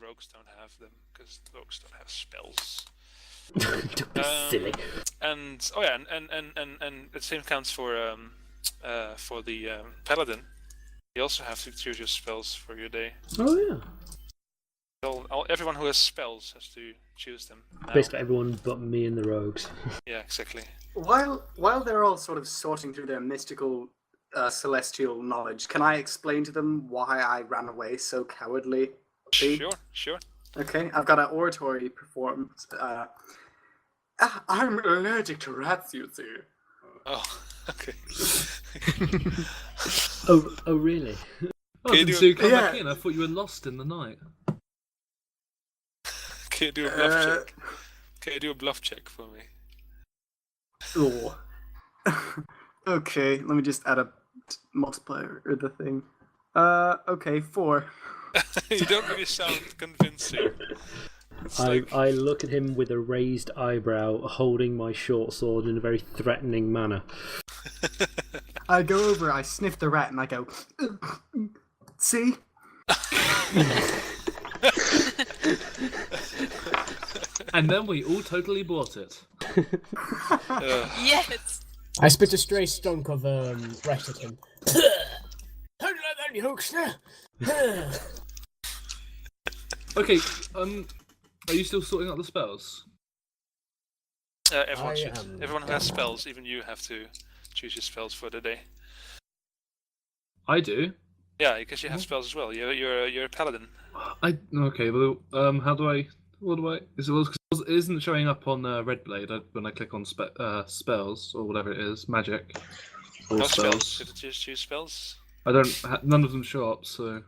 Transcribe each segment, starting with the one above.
rogues don't have them because rogues don't have spells. Don't be silly. And the same counts for the Paladin. You also have to choose your spells for your day. Oh yeah. Everyone who has spells has to choose them. Now. Basically everyone but me and the rogues. Yeah, exactly. While they're all sort of sorting through their mystical, celestial knowledge, can I explain to them why I ran away so cowardly? Sure. Okay, I've got an oratory performed. I'm allergic to rats, you see. Oh, okay. Oh really? Oh, so you come back in? I thought you were lost in the night. Can you do a bluff check? Can you do a bluff check for me? Oh. Okay, let me just add a multiplier or the thing. Okay, 4. You don't really sound convincing. I look at him with a raised eyebrow, holding my short sword in a very threatening manner. I go over, I sniff the rat, and I go, see? And then we all totally bought it. Yes! I spit a stray stunk of rat at him. Don't let that, you hoaxer! Okay, are you still sorting out the spells? Everyone should. Everyone who has spells, even you have to choose your spells for the day. I do. Yeah, because you have spells as well. You're a paladin. Okay. Well, how do I? What do I? Because it isn't showing up on Red Blade when I click on spells or whatever it is, magic. Or No spells. Should I just choose spells? I don't. None of them show up. So. Well,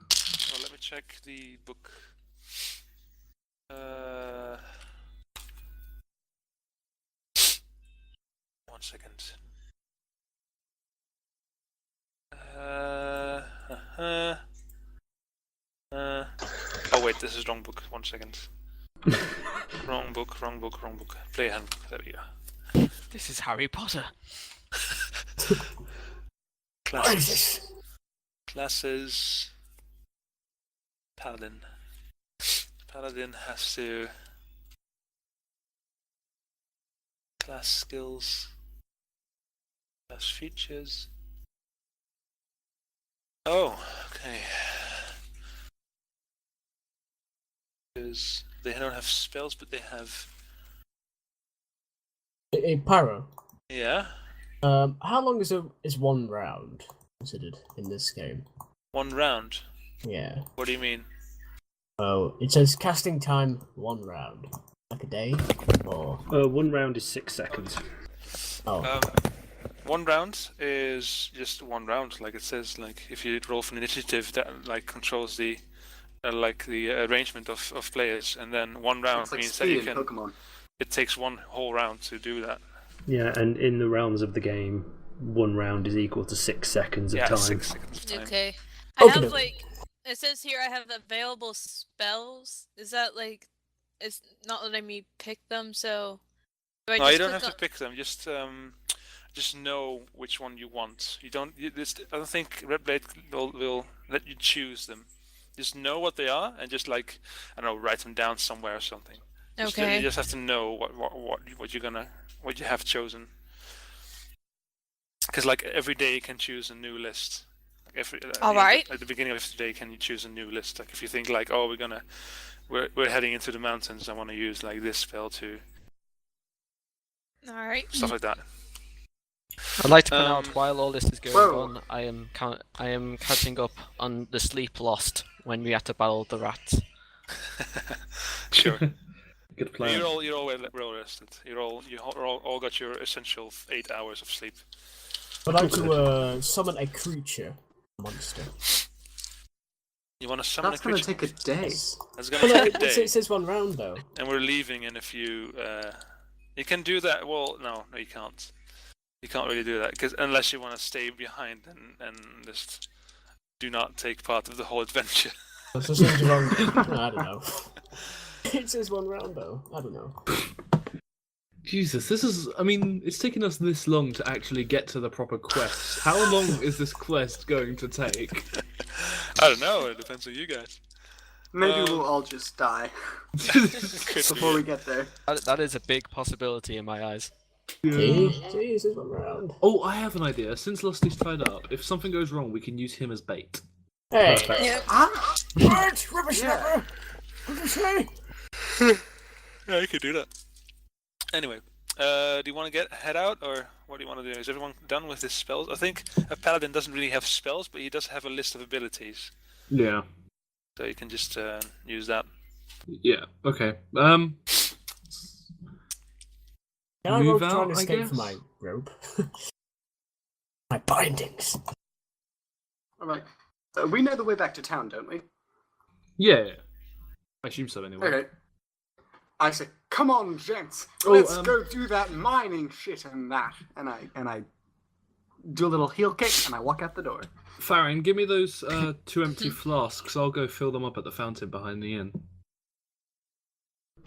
let me check the book. 1 second. Oh wait, this is wrong book. 1 second. Wrong book. Play handbook. There we go. This is Harry Potter. Classes. Paladin. Paladin has to class skills, class features. Oh, okay. Because they don't have spells, but they have. Hey, Pyro. Yeah. How long is one round considered in this game? 1 round. Yeah. What do you mean? Oh, it says casting time 1 round. Like a day? Or 1 round is 6 seconds. oh. 1 round is just 1 round, like it says. Like if you roll for an initiative, that like controls the arrangement of players, and then 1 round It's like means that speed you in can. Pokemon. It takes 1 whole round to do that. Yeah, and in the realms of the game, 1 round is equal to 6 seconds of time. 6 seconds of time. Okay. I Okay. have it says here I have available spells. Is that it's not letting me pick them, so do I No, just you don't click have to pick them. Just know which one you want. I don't think Red Blade will let you choose them. Just know what they are and just write them down somewhere or something. Okay. You just have to know what you have chosen. Because every day you can choose a new list. All right. At the beginning of the day, can you choose a new list? Like if you think we're heading into the mountains, I want to use this spell to. All right. Stuff like that. I'd like to point out while all this is going Whoa. on, I am catching up on the sleep lost when we had to battle the rats. Sure. Good plan. You're all well rested. You all got your essential 8 hours of sleep. I'd like to summon a creature monster. You want to summon That's a gonna creature? take a day. That's gonna take a day. It says 1 round though. And we're leaving in a few. You can do that. Well, no, you can't. You can't really do that unless you want to stay behind and just do not take part of the whole adventure. That's just seems wrong. I don't know. It says 1 round though. I don't know. Jesus, it's taken us this long to actually get to the proper quest. How long is this quest going to take? I don't know. It depends on you guys. Maybe we'll all just die Could before be. we get there. That is a big possibility in my eyes. Jesus, I'm around. Oh, I have an idea. Since Lusty's tied up, if something goes wrong, we can use him as bait. Hey! Perfect. Yep. Ah, What? Rubber Yeah. snapper! What did you say? Yeah, you could do that. Anyway, do you want to head out, or what do you want to do? Is everyone done with his spells? I think a paladin doesn't really have spells, but he does have a list of abilities, Yeah. so you can just use that. Yeah. Okay. Can I go Move try out, and I escape guess? from my rope? My bindings. alright. We know the way back to town, don't we? Yeah. I assume so anyway. Okay. I say, come on, gents, Oh, let's go do that mining shit and that. And I do a little heel kick and I walk out the door. Farron, give me those 2 empty flasks. I'll go fill them up at the fountain behind the inn.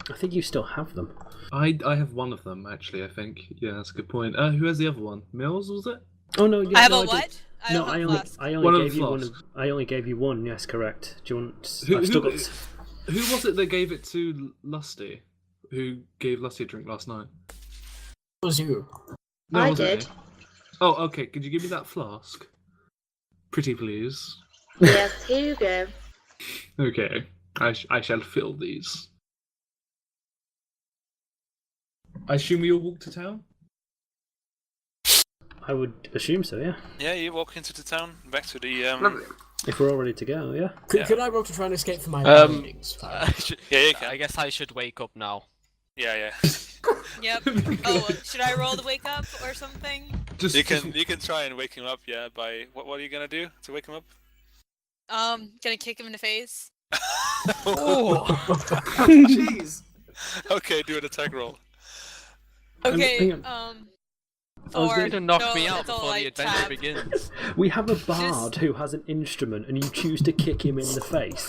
I think you still have them. I have one of them actually. I think. Yeah, that's a good point. Who has the other one? Mills, was it? Oh no, yeah, I have no, a did. what? I No, don't have I a only, flask. I One only of gave the you one. flasks. I only gave you one. Yes, correct. Do you want? Who- I've still who- got. Who was it that gave it to Lusty? Who gave Lusty a drink last night? What was you? No, I wasn't did. it? Oh, okay. Could you give me that flask? Pretty please. Yes, here you go. Okay. I shall fill these. I assume we all walk to town? I would assume so. Yeah. Yeah, you walk into the town, back to the Lovely. If we're all ready to go, yeah. Yeah. Could I roll to try and escape from my Um, bindings? Yeah, you can. I guess I should wake up now. Yeah. Yep. Oh, should I roll to wake up or something? Just You can try and wake him up. Yeah, by what are you gonna do to wake him up? Gonna kick him in the face. Jeez. Okay, do an attack roll. Okay. hang on. I was Four. going To knock No, me out it's all before the like adventure tab. begins. We have a bard who has an instrument, and you choose to kick him in the face.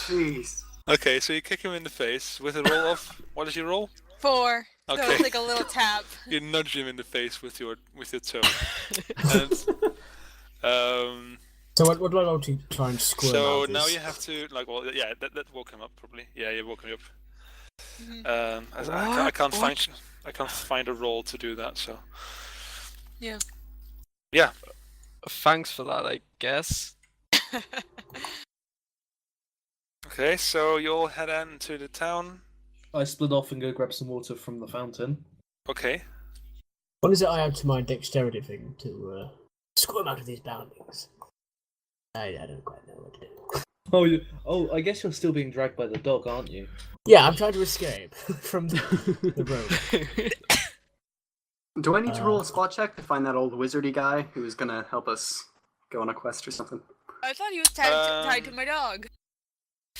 Jeez. Okay, so you kick him in the face with a roll of what is your roll? 4. So Okay. it's like a little tap. You nudge him in the face with your toe. And, So what do I roll to try and squirm so out of now this? you have to that woke him up probably. Yeah, you woke me up. Mhm. I can't find a roll to do that. So Yeah. yeah. Thanks for that, I guess. Okay, so you all head into the town. I split off and go grab some water from the fountain. Okay. What is it I add to my dexterity thing to squirm out of these boundings? I don't quite know what to do. I guess you're still being dragged by the dog, aren't you? Yeah, I'm trying to escape from the road. Do I need to roll a spot check to find that old wizardy guy who was gonna help us go on a quest or something? I thought he was tied to my dog.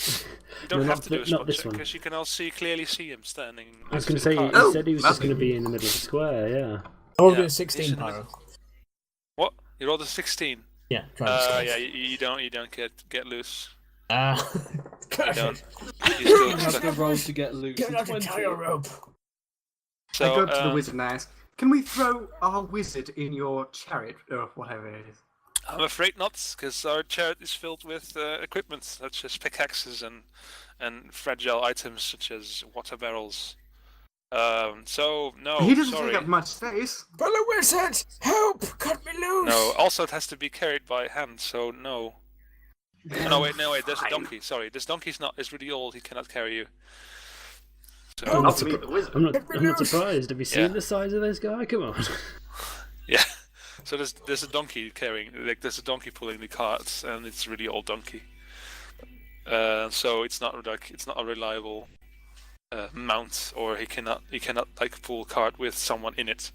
You don't No, have not to do a not spot this check one. because you can all clearly see him standing. I was next going to to say, the he cart. said he was just lovely. going to be in the middle of the square. Yeah. I rolled Yeah, a he's 16 in the pyro. What? You rolled a 16. Yeah, try to escape. Yeah, you don't get loose. You Curse don't. it! You still You have stuck. to roll to get loose. Get out to 20. tie your rope! So, I go up to the wizard and I ask, can we throw our wizard in your chariot, or whatever it is? I'm afraid not, because our chariot is filled with equipment such as pickaxes and fragile items such as water barrels. So no, he doesn't sorry. take up much space. Fellow wizard! Help! Cut me loose! No, also it has to be carried by hand, so no. No wait, there's a Fine. donkey. Sorry, this donkey's is really old. He cannot carry you. So I'm Not not, me, the wizard. I'm not loose. surprised. Have you seen Yeah. the size of this guy? Come on. yeah. So there's a donkey there's a donkey pulling the carts, and it's a really old donkey. So it's not a reliable mount, or he cannot like pull a cart with someone in it.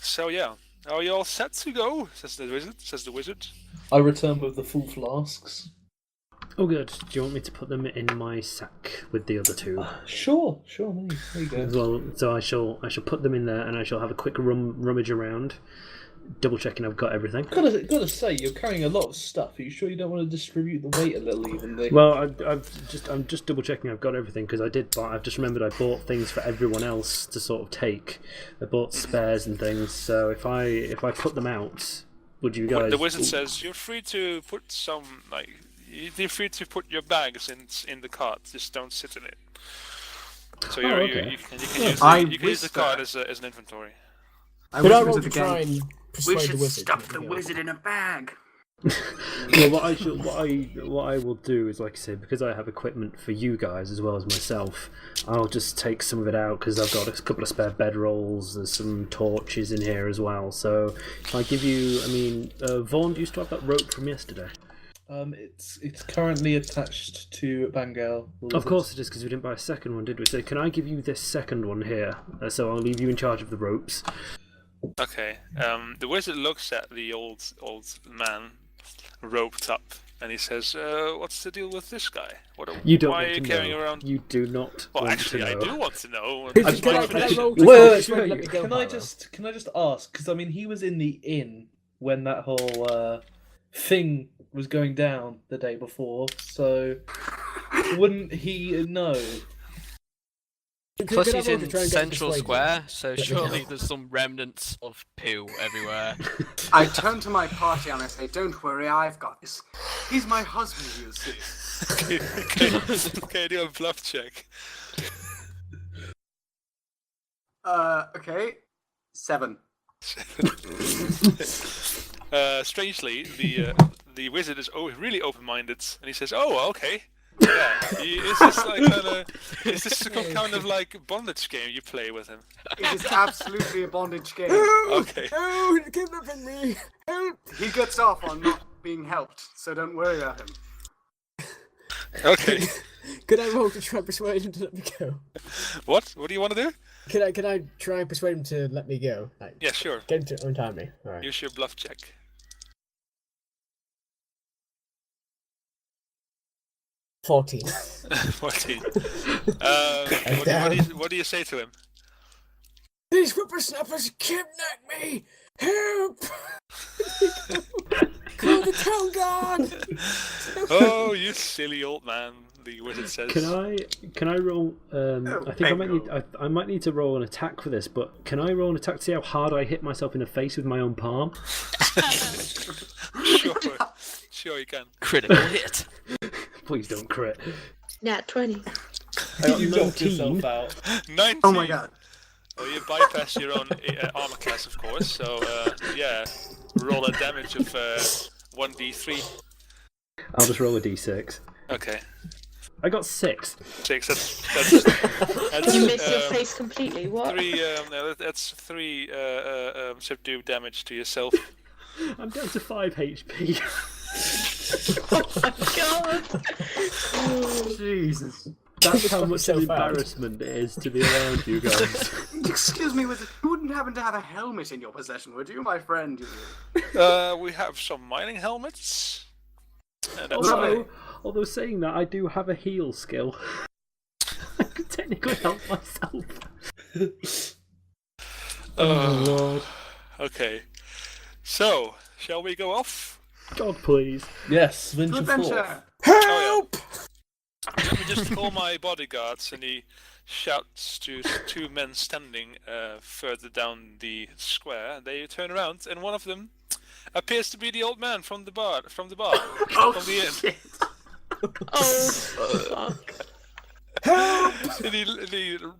So yeah, are you all set to go? Says the wizard. I return with the full flasks. Oh, good. Do you want me to put them in my sack with the other two Sure. There you as go. well? So I shall put them in there, and I shall have a quick rummage around, double checking I've got everything. Gotta say, you're carrying a lot of stuff. Are you sure you don't want to distribute the weight a little evenly? Well, I'm just double checking I've got everything because I've just remembered I bought things for everyone else to sort of take. I bought spares and things, so if I put them out, would you guys? The wizard says you're free to put you're free to put your bags in the cart. Just don't sit in it. So okay. you can use the cart as an inventory. Could I roll to try and persuade We the should wizard? stuff the wizard in a bag. Well, what I will do is, like I said, because I have equipment for you guys as well as myself, I'll just take some of it out because I've got a couple of spare bedrolls. There's some torches in here as well. So if I give you, Vaughan, do you still have that rope from yesterday? It's currently attached to Bangel. Of course it is, because we didn't buy a second one, did we? So can I give you this second one here? So I'll leave you in charge of the ropes. Okay. The wizard looks at the old man roped up, and he says, "What's the deal with this guy? You don't why want are you to carrying know. around?" You do not. Well, want actually, to know. I do want to know. Can That's I my roll tradition. to Wait, persuade let me go, can I Pyro? just ask? Because he was in the inn when that whole thing was going down the day before, so wouldn't he know? Plus, Could I he's roll to in try and get him Central persuaded? Square, so Let me surely go. there's some remnants of poo everywhere. I turn to my party and I say, "Don't worry, I've got this. He's my husband, you see." Okay, do a bluff check. Okay. 7. Strangely, the wizard is really open-minded, and he says, "Oh, okay. Yeah, is this some kind of like bondage game you play with him?" It is absolutely a bondage game. Okay. Oh, you're kidnapping me! Help! He gets off on not being helped, so don't worry about him. Okay. Could I roll to try and persuade him to let me go? What? What do you want to do? Can I try and persuade him to let me go? Like, Yeah, sure. get him to untie me. Alright. Use your bluff check. 14. 14. What do you say to him? These whippersnappers kidnapped me! Help! Call the town guard! Oh, you silly old man, the wizard says. Can I roll? I think I might need to roll an attack for this, but can I roll an attack to see how hard I hit myself in the face with my own palm? Sure you can. Critical hit. Please don't crit. Nat 20. I got You knocked 19. yourself out. 19. Oh my god. Well, you bypass your own armor class, of course, so yeah, roll a damage of 1d3. I'll just roll a d6. Okay. I got 6. 6, that's You miss your face completely. What? 3, that's 3 subdue damage to yourself. I'm down to 5 HP. Oh my god! Jesus. That's how much of an so bad. embarrassment it is to be around you guys. Excuse me, wizard. You wouldn't happen to have a helmet in your possession, would you, my friend? We have some mining helmets. And that's Although saying that, I do have a heal skill. I could technically help myself. Oh, Lord. Okay. So, shall we go off? God, please. Yes, venture Adventure. forth. Help! Let me just call my bodyguards, and he shouts to 2 men standing further down the square. They turn around, and one of them appears to be the old man from the bar, from the inn. Shit. Oh, fuck. And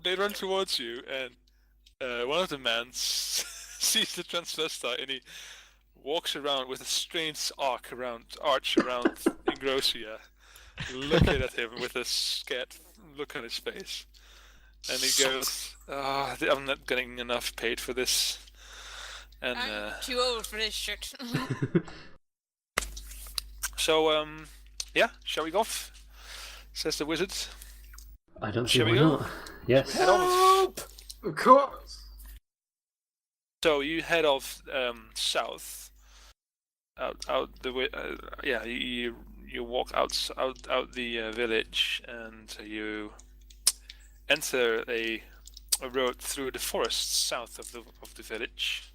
they run towards you, and one of the men sees the transvestite, and he walks around with a strange arch around Engrosia, looking at him with a scared look on his face. And he goes, I'm not getting enough paid for this. And I'm too old for this shit. so, yeah, shall we go off? Says the wizard. I don't see Shall we why go? not. Yes. Head off. Of course. So you head off south, out the way. Yeah, you walk out the village, and you enter a road through the forest south of the village.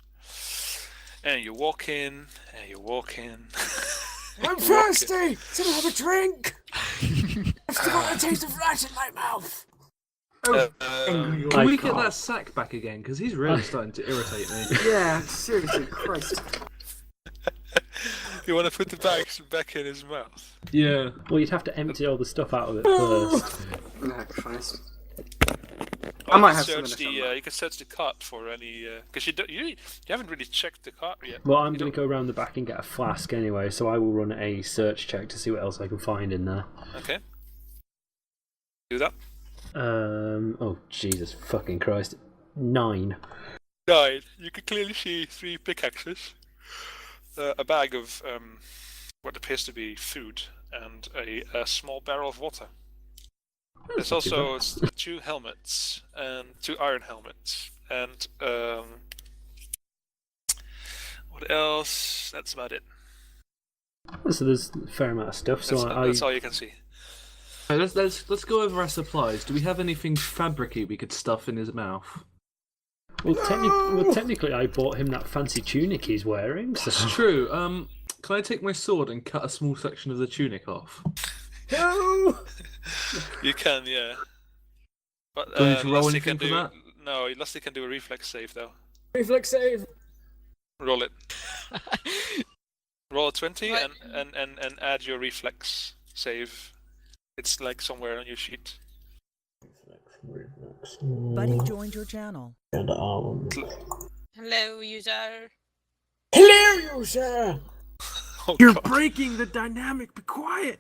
And you walk in, and you walk in. I'm thirsty! Someone have a drink! I've still got a taste of rat in my mouth! Can I we get can't. that sack back again? Because he's really starting to irritate me. Yeah, seriously, Christ. You want to put the bags back in his mouth? Yeah. Well, you'd have to empty all the stuff out of it first. Oh, Christ. Or I you might can have some in search the the somewhere. you can search the cart for any because you haven't really checked the cart yet. Well, I'm You going to don't- go around the back and get a flask anyway, so I will run a search check to see what else I can find in there. Okay. Do that. Oh, Jesus fucking Christ. 9. 9. You can clearly see 3 pickaxes, a bag of what appears to be food, and a small barrel of water. There's not too also 2 helmets and 2 iron helmets, and what else? That's about it. So there's a fair amount of stuff. So That's all you can see. Right, let's go over our supplies. Do we have anything fabricy we could stuff in his mouth? Well, technically, I bought him that fancy tunic he's wearing. So. It's true. Can I take my sword and cut a small section of the tunic off? No! You can, yeah. But Do I need to roll Lusty anything can for do that? no. Lusty can do a reflex save though. Reflex save. Roll it. Roll a 20 What? and add your reflex save. It's like somewhere on your sheet. Buddy joined your channel. And arm. Hello, user. Hello, sir! Oh, You're God. breaking the dynamic. Be quiet.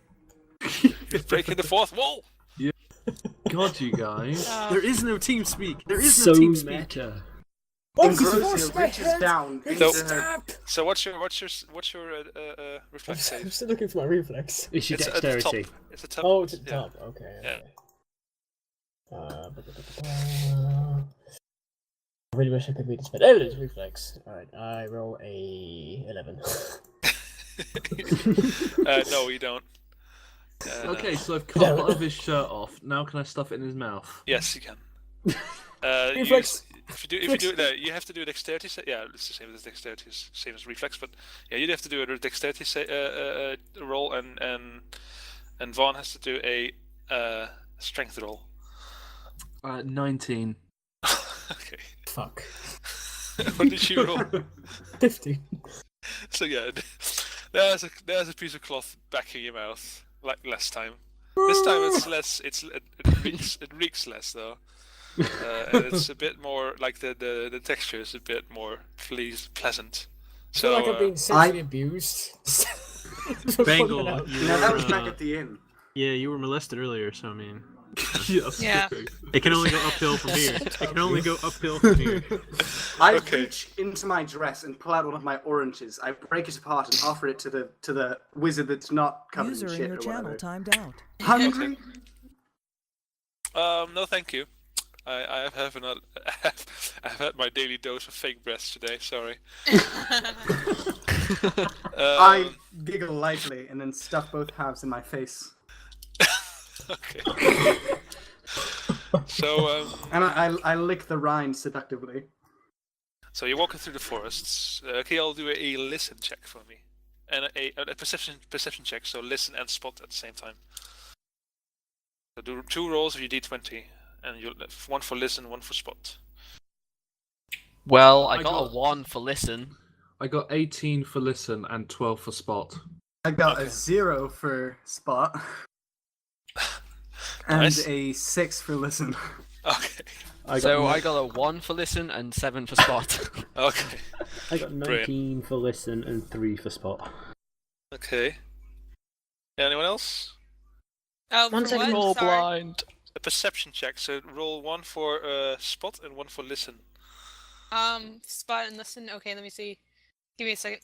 You're breaking the fourth wall. God, you guys. There is no team speak. There is So no team speak. meta. Engrosia reaches down into No. her. So what's your reflex I'm save? still looking for my reflex. It's your It's at the top. dexterity. It's a top. Oh, it's at the yeah. top. Okay. Yeah. I really wish I could read this, but there it is, reflex. Alright, I roll a 11. No, you don't. Okay, No. so I've cut part of his shirt off. Now can I stuff it in his mouth? Yes, you can. Reflex. If you do it, no, you have to do a dexterity. Yeah, it's the same as dexterity, same as reflex. But yeah, you'd have to do a dexterity roll, and Vaughan has to do a strength roll. 19. Okay. Fuck. What did you roll? 50. So yeah, there's a piece of cloth back in your mouth, like last time. This time it's less. It reeks less though, and it's a bit more like the texture is a bit more pleasant. I feel So like I've been sexually abused. Bangel, you No, that was were, back at the inn. yeah, you were molested earlier, so I mean, Yes. Yeah. it can only go uphill from here. It can only go uphill from here. I Okay. reach into my dress and pull out one of my oranges. I break it apart and offer it to the wizard that's not covered User in in shit your or channel whatever. timed out. Hungry? no, thank you. I have not. I've had my daily dose of fake breasts today. Sorry. I giggle lightly and then stuff both halves in my face. Okay. So And I lick the rind seductively. so you're walking through the forests. Can you all do a listen check for me, and a perception check? So listen and spot at the same time. So do 2 rolls of your d20, and you one for listen, one for spot. Well, I I got a got- 1 for listen. I got 18 for listen and 12 for spot. I got Okay. a 0 for spot. And Nice. a 6 for listen. Okay. I got a 1 for listen and 7 for spot. Okay. I got 19 Brilliant. for listen and 3 for spot. Okay. Anyone else? Oh, One for second. what? Roll Sorry. blind. A perception check. So roll 1 for spot and 1 for listen. Spot and listen. Okay, let me see. Give me a second.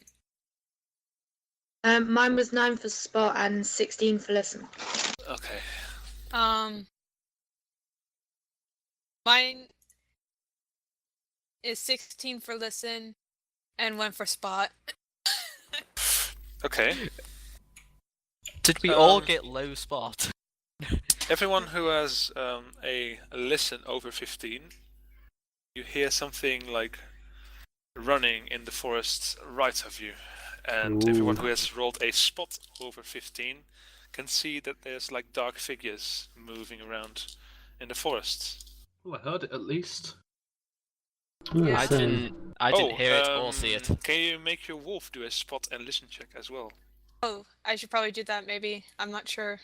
Mine was 9 for spot and 16 for listen. Okay. Mine is 16 for listen and 1 for spot. Okay. Did we all Um, get low spot? Everyone who has a listen over 15, you hear something like running in the forest right of you, and everyone who has rolled a spot over 15 can see that there's like dark figures moving around in the forest. Oh, I heard it at least. Oh, I same. didn't hear it or see it. Can you make your wolf do a spot and listen check as well? Oh, I should probably do that. Maybe I'm not sure.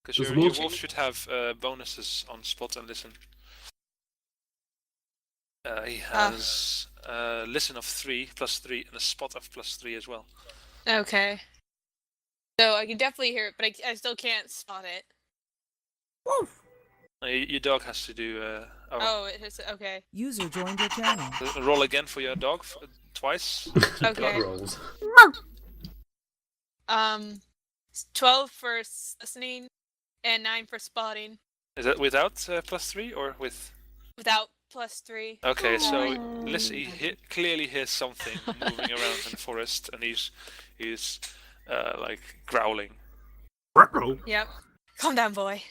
Because Does your wolf- wolf should have bonuses on spot and listen. He has listen of 3 plus 3 and a spot of plus 3 as well. Okay. So I can definitely hear it, but I still can't spot it. Your dog has to do. Oh, it is okay. User joined your channel. Roll again for your dog twice. Okay. Rolls. 12 for listening and 9 for spotting. Is that without plus 3 or with? Without plus 3. Okay, so listen, he clearly hears something moving around in the forest, and he's like growling. Yep. Calm down, boy.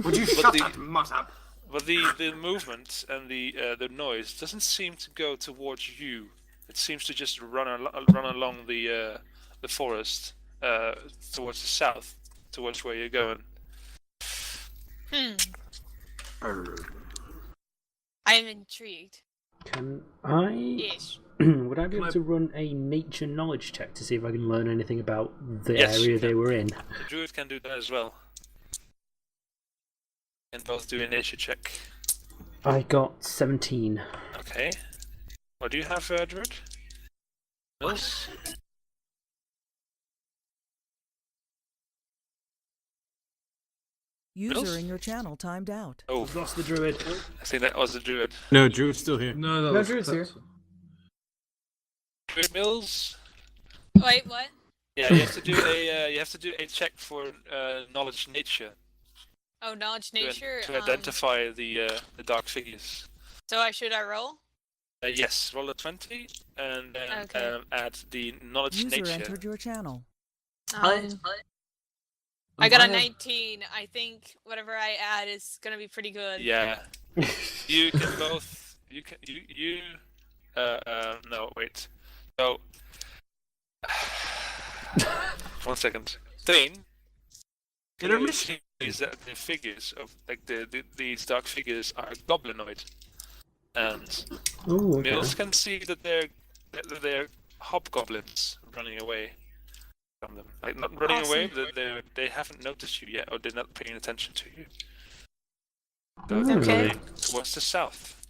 Would you shut that mutt up? But the movement and the noise doesn't seem to go towards you. It seems to just run along the forest towards the south, towards where you're going. I am intrigued. Can I? Yes. Would I be able to run a nature knowledge check to see if I can learn anything about the area they were in? The druid can do that as well. And both do a nature check. I got 17. Okay. What do you have, druid? Mills? User in your channel timed out. Oh, I've lost the druid. I think that was the druid. No, Druid's still here. No, Druid's here. Druid Mills? Wait, what? Yeah, you have to do a check for knowledge nature Oh, knowledge nature. to identify the dark figures. So I roll? Yes, roll a 20 and then Okay. add the knowledge User nature. entered your channel. I got a 19. I think whatever I add is gonna be pretty good. Yeah. You can both. No, wait. So. 1 second. Thayn. Intermission. Is that the figures of these dark figures are goblinoid, and Oh, okay. Mills can see that they're hobgoblins running away from them. Like not running away, but they haven't noticed you yet, or they're not paying attention to you. So they're Okay. running towards the south.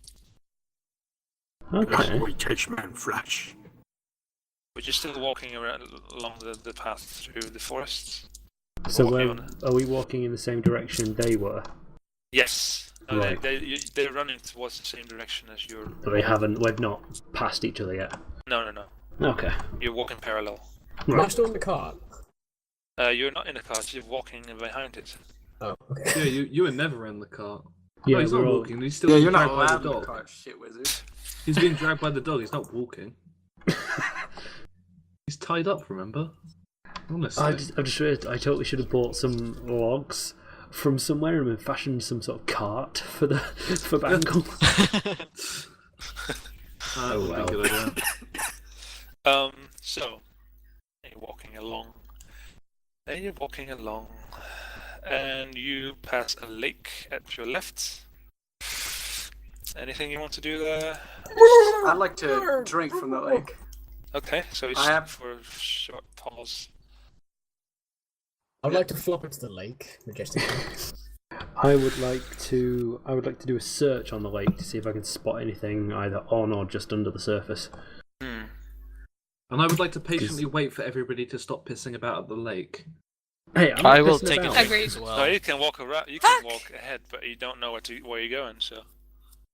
Okay. We touch man flash. But you're still walking around along the path through the forest. So Walking are we walking in the same direction they were? Yes. No, Right. they're running towards the same direction as you're. But we've not passed each other yet. No. Okay. You're walking parallel. Am I still in the cart? You're not in the cart. You're walking behind it. Oh, okay. Yeah, you were never in the cart. Yeah, No, he's we're not all- walking. He's still Yeah, being you're not dragged by allowed the in the dog. cart, shit wizard. He's being dragged by the dog. He's not walking. He's tied up. Remember? Honestly. I just realized I totally should have bought some logs from somewhere and fashioned some sort of cart for Bangel. That would be a good idea. So you're walking along. Then you're walking along, and you pass a lake at your left. Anything you want to do there? I'd like to drink from the lake. Okay, so you I stop have- for a short pause. I'd like to flop into the lake majestically. I would like to do a search on the lake to see if I can spot anything either on or just under the surface. Hmm. And I would like to patiently wait for everybody to stop pissing about at the lake. Hey, I'm I not will pissing take a about. drink Agreed. as well. No, you can walk around. You can walk ahead, but you don't know where you're going. So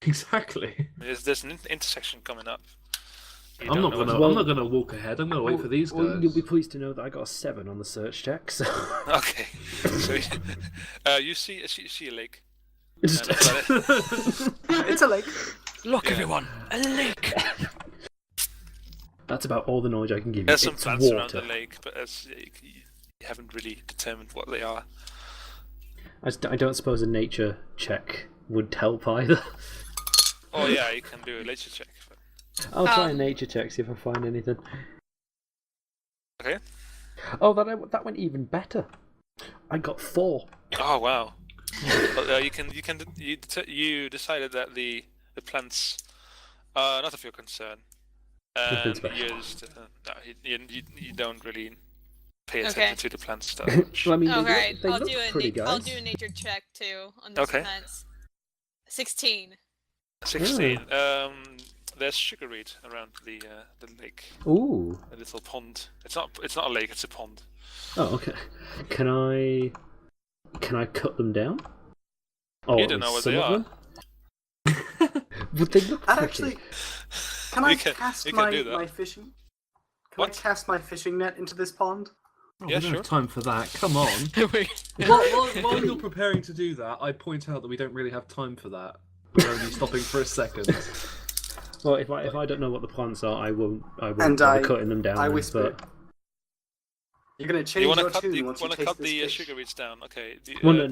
Exactly. there's an intersection coming up. You I'm don't not know gonna. what I'm not gonna walk ahead. I'm gonna wait for these Well, guys. you'll be pleased to know that I got a 7 on the search check. So Okay. So you see a lake. And that's about it. It's a lake. Look, Yeah. everyone, a lake. that's about all the knowledge I can give you. There's some It's plants around water. the lake, but you haven't really determined what they are. I don't suppose a nature check would help either. Oh yeah, you can do a nature check. But... I'll try a nature check, see if I find anything. Okay. Oh, that went even better. I got 4. Oh wow. But you decided that the plants are not of your concern, and you just no, you don't really pay attention to the plants that much. Well, I mean, Alright, they I'll look do pretty, I'll guys. do a nature check too on these plants. 16. 16. There's sugarweed around the lake. Ooh. A little pond. It's not a lake. It's a pond. Oh, okay. Can I cut them down? Oh, You don't know what they are. Would they look pretty? Actually, can I cast my fishing? Can I cast my fishing net into this pond? Oh, Yeah, we don't sure. have time for that. Come on. While you're preparing to do that, I point out that we don't really have time for that. We're only stopping for a second. Well, if I don't know what the plants are, I won't And bother cutting them down. I then, whisper. but... You're gonna change your tune once you taste cut this the fish. sugarweeds down? Okay. Well, no.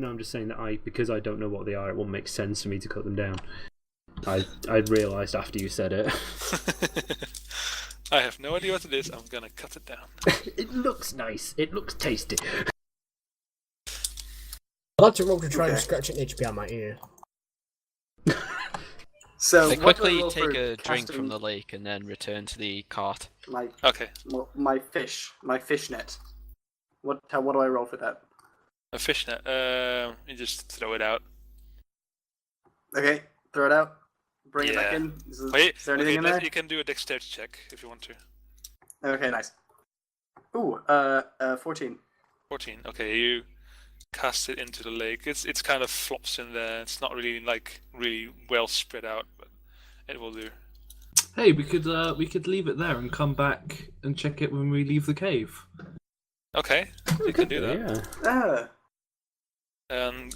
I'm just saying that because I don't know what they are, it won't make sense for me to cut them down. I realised after you said it. I have no idea what it is. I'm gonna cut it down. It looks nice. It looks tasty. I'd like to roll to try and scratch an itch behind my ear. So They what do I quickly roll take for a drink casting from the lake and then return to the cart. my Okay. my fish net. What do I roll for that? A fish net. You just throw it out. Okay, throw it out. Bring it back in. Is there anything in there? You can do a dexterity check if you want to. Okay, nice. Ooh, 14. 14. Okay, you cast it into the lake. It's kind of flops in there. It's not really really well spread out, but it will do. Hey, we could leave it there and come back and check it when we leave the cave. Okay, you can do that. Yeah.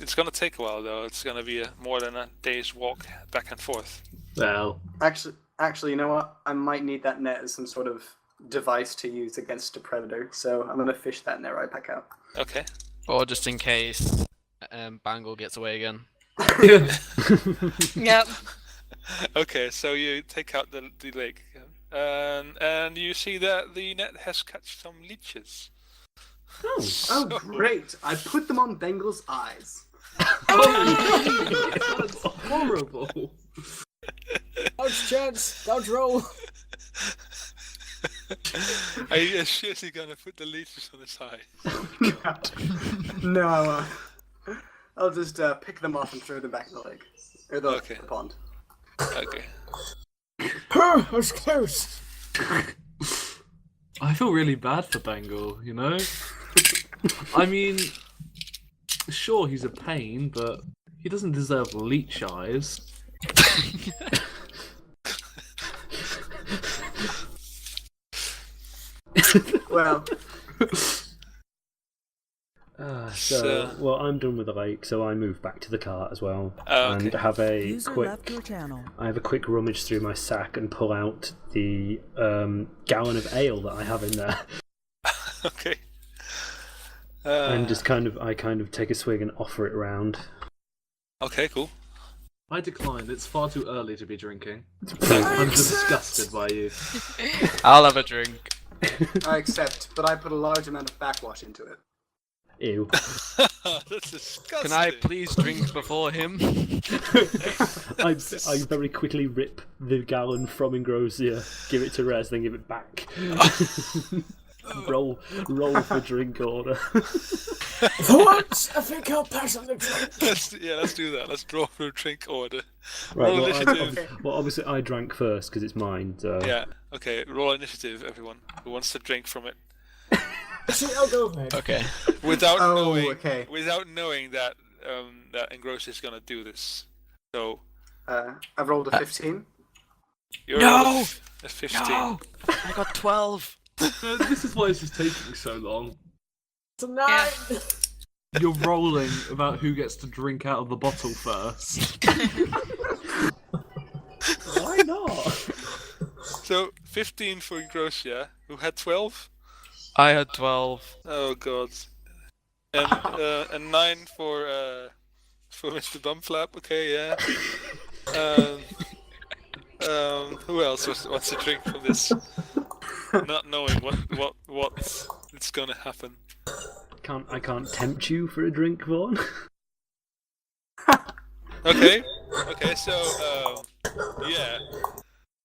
It's gonna take a while though. It's gonna be more than a day's walk back and forth. Well, actually, you know what? I might need that net as some sort of device to use against a predator. So I'm gonna fish that net right back out. Okay. Or just in case Bangel gets away again. Yep. Okay, so you take out the lake, and you see that the net has caught some leeches. Oh, great! I put them on Bangel's eyes. oh, that's horrible. Dodge chance, dodge roll. Are you seriously gonna put the leeches on his eye? No, I'll just pick them off and throw them back in the lake. Or the pond. Okay. I was close. I feel really bad for Bangel, you know? I mean, sure, he's a pain, but he doesn't deserve leech eyes. Well... Well, I'm done with the lake, so I move back to the cart as well, okay. and have a User left your channel. I have a quick rummage through my sack and pull out the gallon of ale that I have in there, Okay. and just kind of take a swig and offer it round. Okay, cool. I decline. It's far too early to be drinking. I'm disgusted by you. I'll have a drink. I accept, but I put a large amount of backwash into it. Ew. That's disgusting. Can I please drink before him? I very quickly rip the gallon from Engrosia, give it to Rez, then give it back. roll for drink order. For once, I think I'll pass on the drink. Let's do that. Let's draw for a drink order. Right, Roll well, initiative. obviously I drank first because it's mine. So. Yeah. Okay. Roll initiative, everyone. Who wants to drink from it? Actually, I'll go ahead. Okay. Without okay. knowing that that Engrosia is gonna do this. So. I've rolled a 15. You're No! a 15. No! I got 12. This is why this is taking so long. Tonight. You're rolling about who gets to drink out of the bottle first. Why not? So 15 for Engrosia, who had 12. I had 12. Oh god. And 9 for Mr. Bumflap. Okay, yeah. Who else wants to drink from this? Not knowing what it's gonna happen. I can't tempt you for a drink, Vaughan. Okay. So yeah,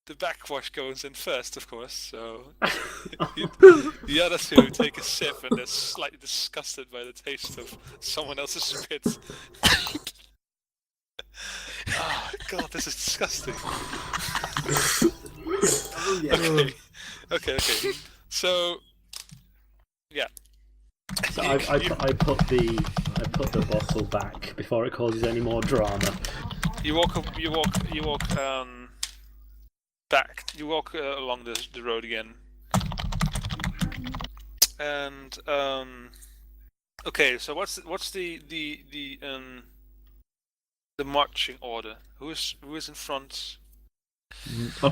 the backwash goes in first, of course. So the other two take a sip and they're slightly disgusted by the taste of someone else's spit. Oh god, this is disgusting. Oh, yeah. Okay. So yeah. So I put the bottle back before it causes any more drama. You walk back. You walk along the road again, and okay. So what's the marching order? Who is in front?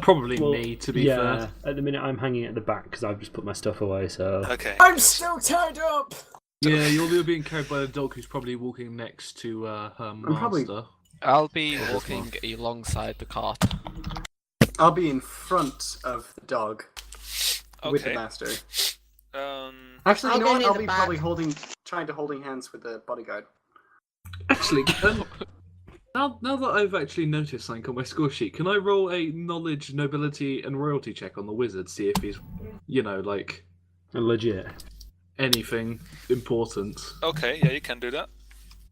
Probably me, to be fair. At the minute I'm hanging at the back because I've just put my stuff away. So Okay. I'm still tied up! Yeah, you're being carried by the dog who's probably walking next to her master. I'll be walking alongside the cart. I'll be in front of the dog with the Okay. master. Actually, Actually, you I'll know go what? near I'll the be back. probably holding hands with the bodyguard. Actually, now that I've actually noticed something on my score sheet, can I roll a knowledge, nobility, and royalty check on the wizard, see if he's, like legit. anything important? Okay, yeah, you can do that.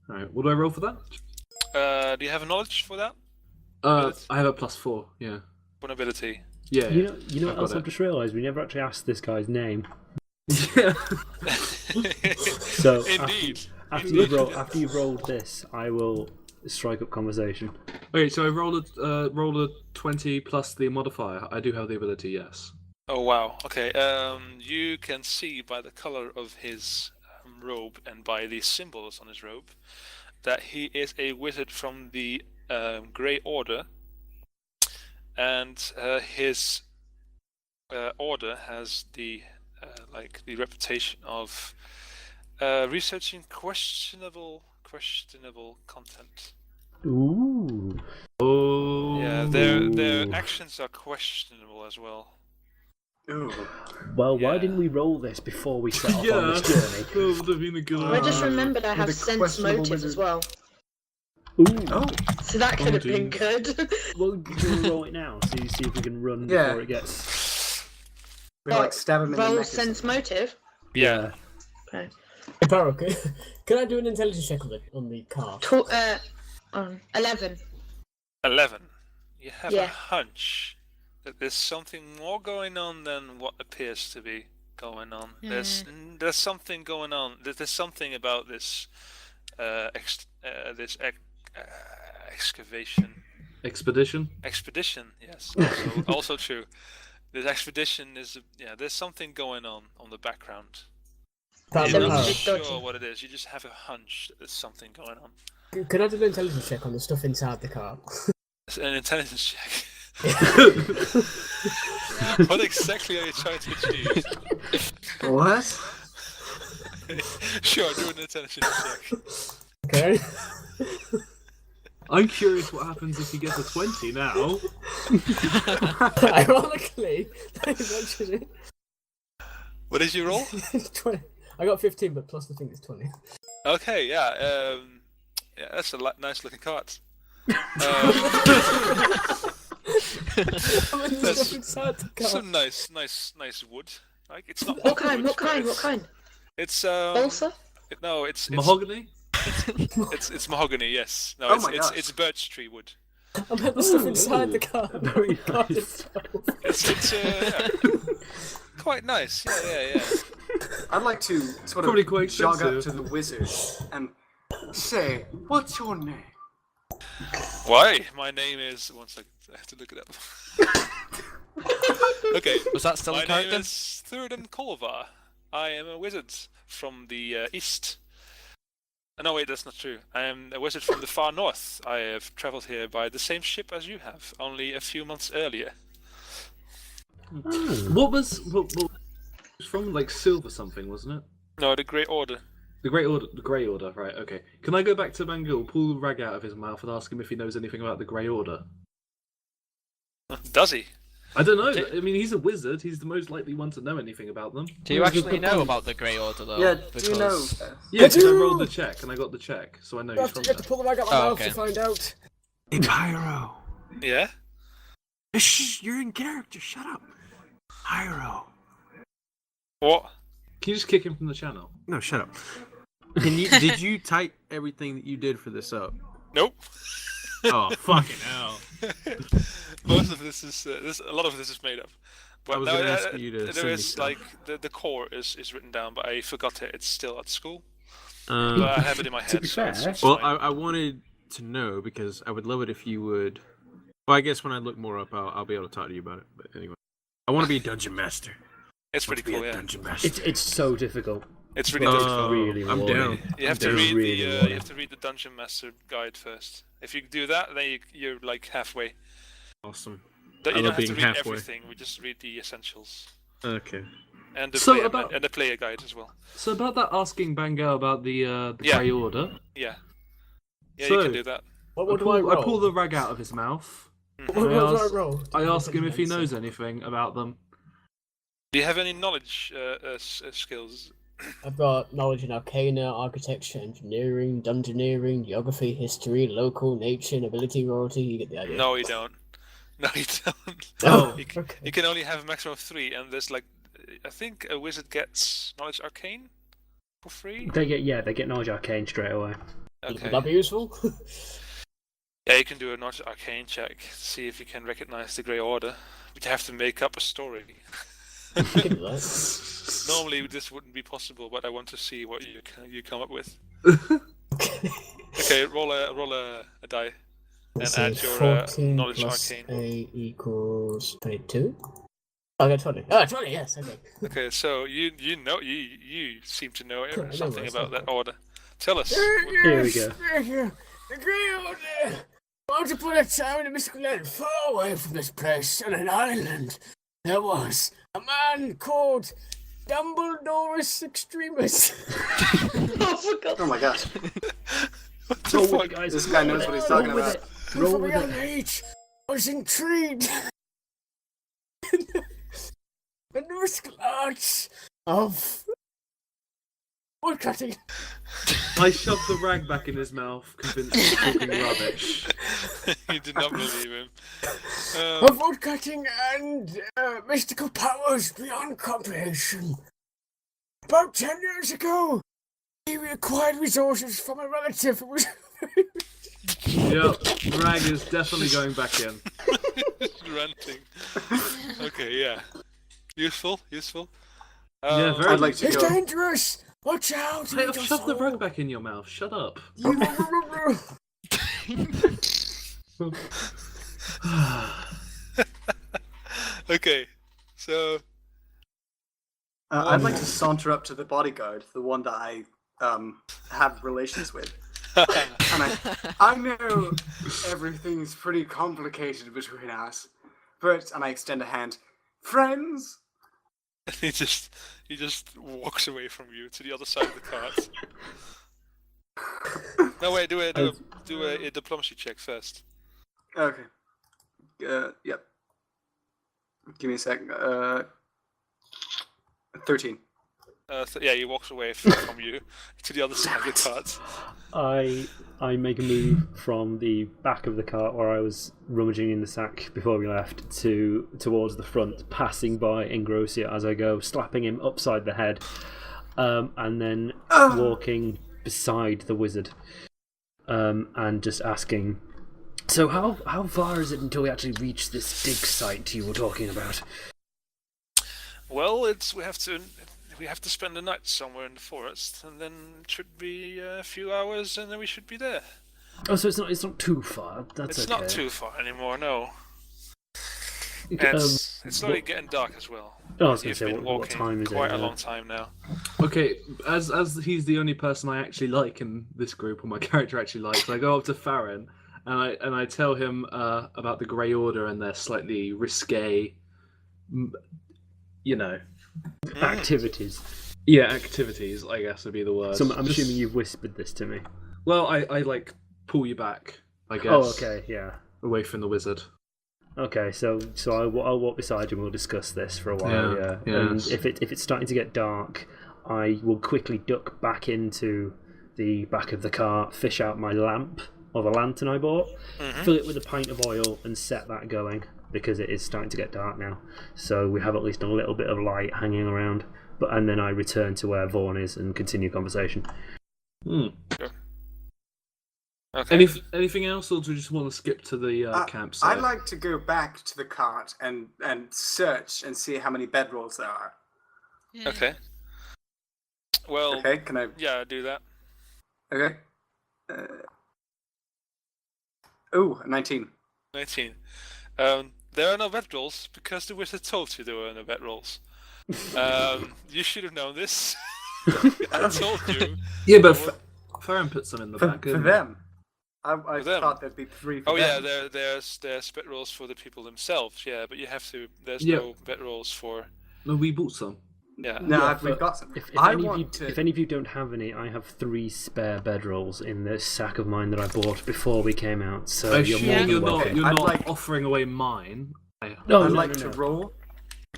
Alright, what do I roll for that? Do you have a knowledge for that? I have a +4, yeah. For nobility. Yeah. You know I've what else got I've just realised? We never actually asked this guy's name. Yeah. So Indeed. after you've rolled this, I will strike up conversation. Okay, so I roll a 20 plus the modifier. I do have the ability, yes. Oh wow. Okay. You can see by the color of his robe and by the symbols on his robe that he is a wizard from the Grey Order, and his order has the reputation of researching questionable content. Ooh. Oh. Yeah, their actions are questionable as well. Ooh. Well, why Yeah. didn't we roll this before we set off on this journey? That would have been a good I just remembered I with have a sense questionable motive wizard. as well. Ooh. Oh. So that could have been geez. good. Well, we'll roll it now. See if we can run Yeah. before it gets. We like stab him in the Roll neck. or sense motive. Yeah. Hey, Paro, can I do an intelligence check on the car? 11. 11. You have a Yeah. hunch that there's something more going on than what appears to be going on. There's something going on. There's something about this excavation. expedition. Yes, also true. This expedition is there's something going on the background. Perhaps You're I'm not Paro. sure what it is. You just have a hunch that there's something going on. Can I do an intelligence check on the stuff inside the car? It's an intelligence check. What exactly are you trying to achieve? What? Sure, do an intelligence check. Okay. I'm curious what happens if you get a 20 now. Ironically, actually, What did you roll? 20. I got 15, but plus the thing is 20. Okay, yeah, that's a nice looking card. I'm in the stuff inside the car. Some nice wood. Like it's not. What kind? wood, What kind? but What kind? It's Balsa? No, it's Mahogany? it's mahogany. Yes. No, Oh it's my gosh. it's birch tree wood. I'm at the stuff inside the car. Very God, nice. It's quite nice. Yeah. I'd like to sort Probably of quite jog up expensive. to the wizard and say, "What's your name?" Why? My name is. One second. I have to look it up. Okay. Was that still My in name character? is Thurden Kolvar. I am a wizard from the east. No, wait, that's not true. I am a wizard from the far north. I have travelled here by the same ship as you have, only a few months earlier. What was from like silver something, wasn't it? No, the Grey Order. The Grey Order, right? Okay. Can I go back to Bangel, pull the rag out of his mouth, and ask him if he knows anything about the Grey Order? Does he? I don't know. I mean, he's a wizard. He's the most likely one to know anything about them. Do you actually know about the Grey Order though? Yeah, do you know? Yeah, because I rolled the check and I got the check, so I know You he's have from to there. pull the rag out of my Oh, mouth okay. to find out. Hey, Pyro. Yeah. Shh, you're in character. Shut up. Pyro. What? Can you just kick him from the channel? No, shut up. Did you type everything that you did for this up? Nope. Oh, fucking hell. Most of this is a lot of this is made up. But I was no, gonna ask you to there send me is stuff. like the core is written down, but I forgot it. It's still at school. But Um, I have it in my To head. be so fair- it's well, fine. I wanted to know because I would love it if you would. Well, I guess when I look more up, I'll be able to talk to you about it. But anyway, I want to be a dungeon master. It's pretty Be cool. a Yeah. dungeon master. It's so difficult. It's really Uh, difficult. really I'm rewarding. down. You have I'm to down. read Really the rewarding. you have to read the Dungeon Master guide first. If you do that, then you're like halfway. Awesome. You I don't love have to being read halfway. everything. We just read the essentials Okay. and the So player about- and the player guide as well. So about that asking Bangel about the Yeah. Grey Order. Yeah. Yeah, So- you can do that. What do I roll? I pull the rag out of his mouth. What I do I ask- roll? I ask him if he knows anything about them. Do you have any knowledge skills? I've got knowledge in arcana, architecture, engineering, dungeoneering, geography, history, local, nature, nobility, royalty. You get the idea. No, you don't. No, you don't. Oh, you, okay. you can only have a maximum of 3, and there's like, I think a wizard gets knowledge arcane for free. They get knowledge arcane straight away. Okay. Would that be useful? Yeah, you can do a knowledge arcane check to see if you can recognize the Grey Order, but you have to make up a story. I can do that. Normally this wouldn't be possible, but I want to see what you come up with. Okay, roll a die and add your 14 knowledge plus arcane. 8 equals 22. I got 20. Oh, 20, yes, okay. Okay, so you seem to know Cool, I know something what's about up. that order. Tell us. Here we go. Thank you. The Grey Order. Once upon a time in a mystical land far away from this place, on an island, there was a man called Dumbledore's Extremis. Oh my god. What the Roll fuck? with it, guys. This guy knows what he's talking Roll with about. it. Who Roll from a with young it. age was intrigued in the mystical arts of woodcutting. I shoved the rag back in his mouth, convinced he's talking rubbish. You did not believe him. Of woodcutting and mystical powers beyond comprehension. About 10 years ago, he acquired resources from a relative who was... Yep, rag is definitely going back in. Ranting. Okay, yeah. Useful. Yeah, very. I'd like to It's go. dangerous! Watch out! Hey, Make I've us shoved the all- rag back in your mouth. Shut up. Okay, so I'd like to saunter up to the bodyguard, the one that I have relations with. And I know everything's pretty complicated between us, but and I extend a hand. Friends? he just walks away from you to the other side of the cart. No wait, do a diplomacy check first. Okay. Yep. Give me a sec. 13. Yeah, he walks away from you to the other side of the cart. I make a move from the back of the cart where I was rummaging in the sack before we left towards the front, passing by Engrosia as I go, slapping him upside the head, and then walking beside the wizard, and just asking, so how far is it until we actually reach this dig site you were talking about? Well, we have to spend the night somewhere in the forest, and then it should be a few hours, and then we should be there. Oh, so it's not too far. That's It's okay. not too far anymore, no. And Um, it's slowly getting dark as well. I was going You've to say, been what walking time is it? quite a now? long time now. Okay, as he's the only person I actually like in this group, or my character actually likes, I go up to Farron and I tell him about the Grey Order and their slightly risque, Activities. Yeah, activities, I guess would be the word. So I'm Just- assuming you've whispered this to me. Well, I like pull you back, I guess. Oh, okay, yeah. Away from the wizard. Okay, so I'll walk beside you and we'll discuss this for a while, Yeah, yeah. And yes. if it's starting to get dark, I will quickly duck back into the back of the car, fish out my lamp, of a lantern I bought, Mhm. fill it with a pint of oil, and set that going because it is starting to get dark now. So we have at least a little bit of light hanging around. And then I return to where Vaughan is and continue conversation. Sure. Okay. Anything else, or do you just want to skip to the campsite? I'd like to go back to the cart and search and see how many bedrolls there are. Okay. Well. Okay, can I? Yeah, do that. Okay. 19. 19. There are no bedrolls because the wizard told you there were no bedrolls. You should have known this. I told you. Yeah, but Farron put some in the back. For didn't them. I For them? thought there'd be 3 for Oh yeah, them. there's bedrolls for the people themselves. Yeah, but you have to. There's Yeah. no bedrolls for. No, we bought some. Yeah. No, Yeah, we've but got some. If I any want to. if any of you don't have any, I have 3 spare bedrolls in this sack of mine that I bought before we came out. So I you're assume more than you're welcome. not. You're I'd not like- offering away mine. No, I'd no, like no, to no. roll.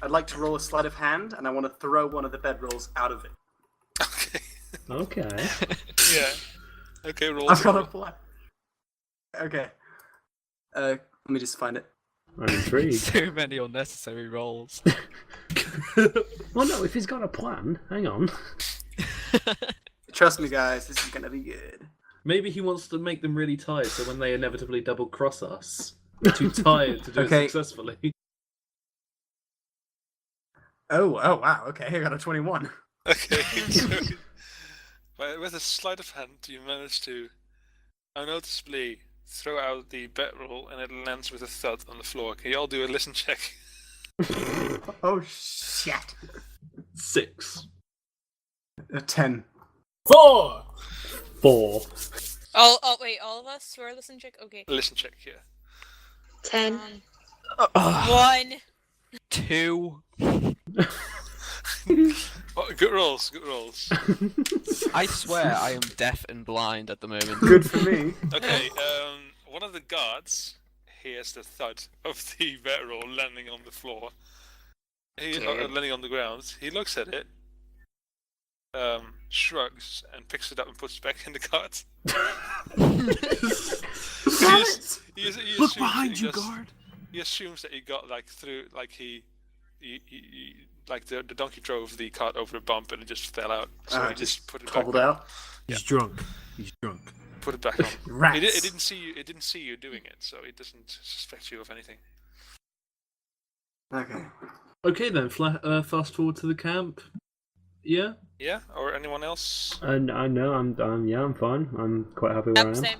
I'd like to roll a sleight of hand, and I want to throw one of the bedrolls out of it. Okay. Okay. Yeah. Okay, roll. I've got a plan. Okay. Let me just find it. I'm intrigued. Too many unnecessary rolls. Well, no, if he's got a plan, hang on. Trust me, guys. This is gonna be good. Maybe he wants to make them really tired, so when they inevitably double cross us, we're too tired to do Okay. it successfully. Oh wow. Okay, I got a 21. Okay. So, with a sleight of hand, you manage to unnoticeably throw out the bedroll, and it lands with a thud on the floor. Can you all do a listen check? Oh shit. 6. A 10. 4. 4. Oh wait, all of us were listen check. Okay. Listen check, yeah. 10. 1. 2. Oh, good rolls, good rolls. I swear I am deaf and blind at the moment. Good for me. Okay, one of the guards hears the thud of the bedroll landing on the floor. Landing on the ground. He looks at it, shrugs, and picks it up and puts it back in the cart. He Look assumes behind that you, he just- guard. He assumes that he got like through, like he like the donkey drove the cart over a bump and it just fell out. So he just put it back. Cobbled out. He's drunk. He's drunk. Put it back on. Rats. It didn't see you. It didn't see you doing it, so it doesn't suspect you of anything. Okay. Okay then, fast forward to the camp. Yeah? Yeah, or anyone else? And I know I'm fine. I'm quite happy where I am. Same.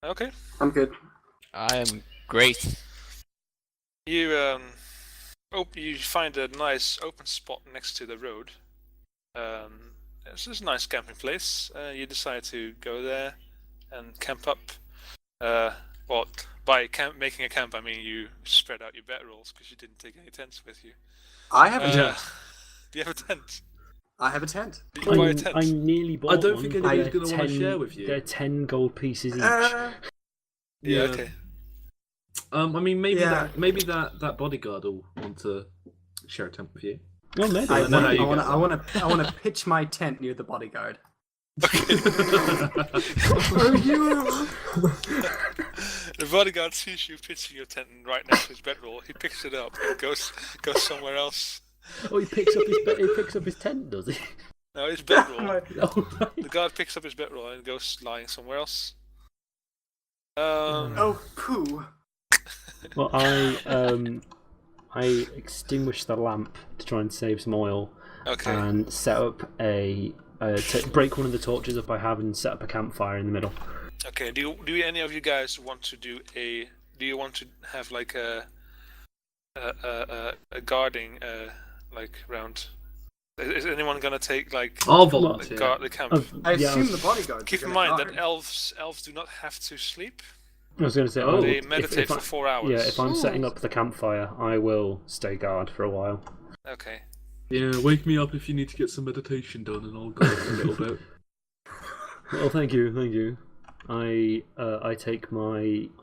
Okay. I'm good. I am great. You you find a nice open spot next to the road. This is a nice camping place. You decide to go there and camp up. Well, by making a camp, I mean you spread out your bedrolls because you didn't take any tents with you. I have a tent. Do you have a tent? I have a tent. Did you buy a tent? I nearly bought I don't one, think but anybody's they're gonna wanna 10 share with you. They're 10 gold pieces each. Yeah. Okay. I mean, maybe Yeah. that bodyguard will want to share a tent with you. Well, maybe. I know how you want get to. I want to pitch my tent near the bodyguard. The bodyguard sees you pitching your tent right next to his bedroll. He picks it up and goes somewhere else. Oh, he picks up his tent, does he? No, his bedroll. Oh, right. The guard picks up his bedroll and goes lying somewhere else. Oh, poo. Well, I extinguished the lamp to try and save some oil, Okay. and set up break one of the torches up I have and set up a campfire in the middle. Okay. Do any of you guys want to do a? Do you want to have like a guarding like round? Is anyone gonna take like I'll the volunteer. guard the camp? I Yeah, assume the bodyguard. Keep in mind that elves do not have to sleep. I was going to say, They if meditate for 4 hours. Yeah, if I'm setting up the campfire, I will stay guard for a while. Okay. Yeah, wake me up if you need to get some meditation done, and I'll go a little bit. Well, thank you. I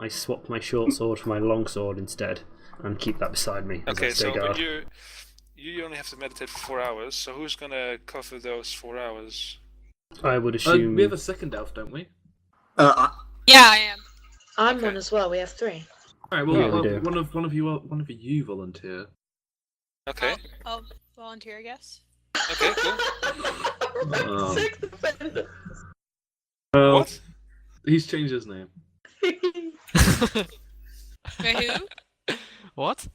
swap my short sword for my long sword instead, and keep that beside me as I Okay. stay So but guard. you only have to meditate for 4 hours. So who's gonna cover those 4 hours? I would assume. We have a second elf, don't we? Yeah, I am. I'm Okay. one as well. We have 3. All right. Well, Yeah, we do. one of you volunteer. Okay. I'll volunteer, I guess. Okay. Cool. Oh. Sex offender. Well, What? he's changed his name. Wait, who? What?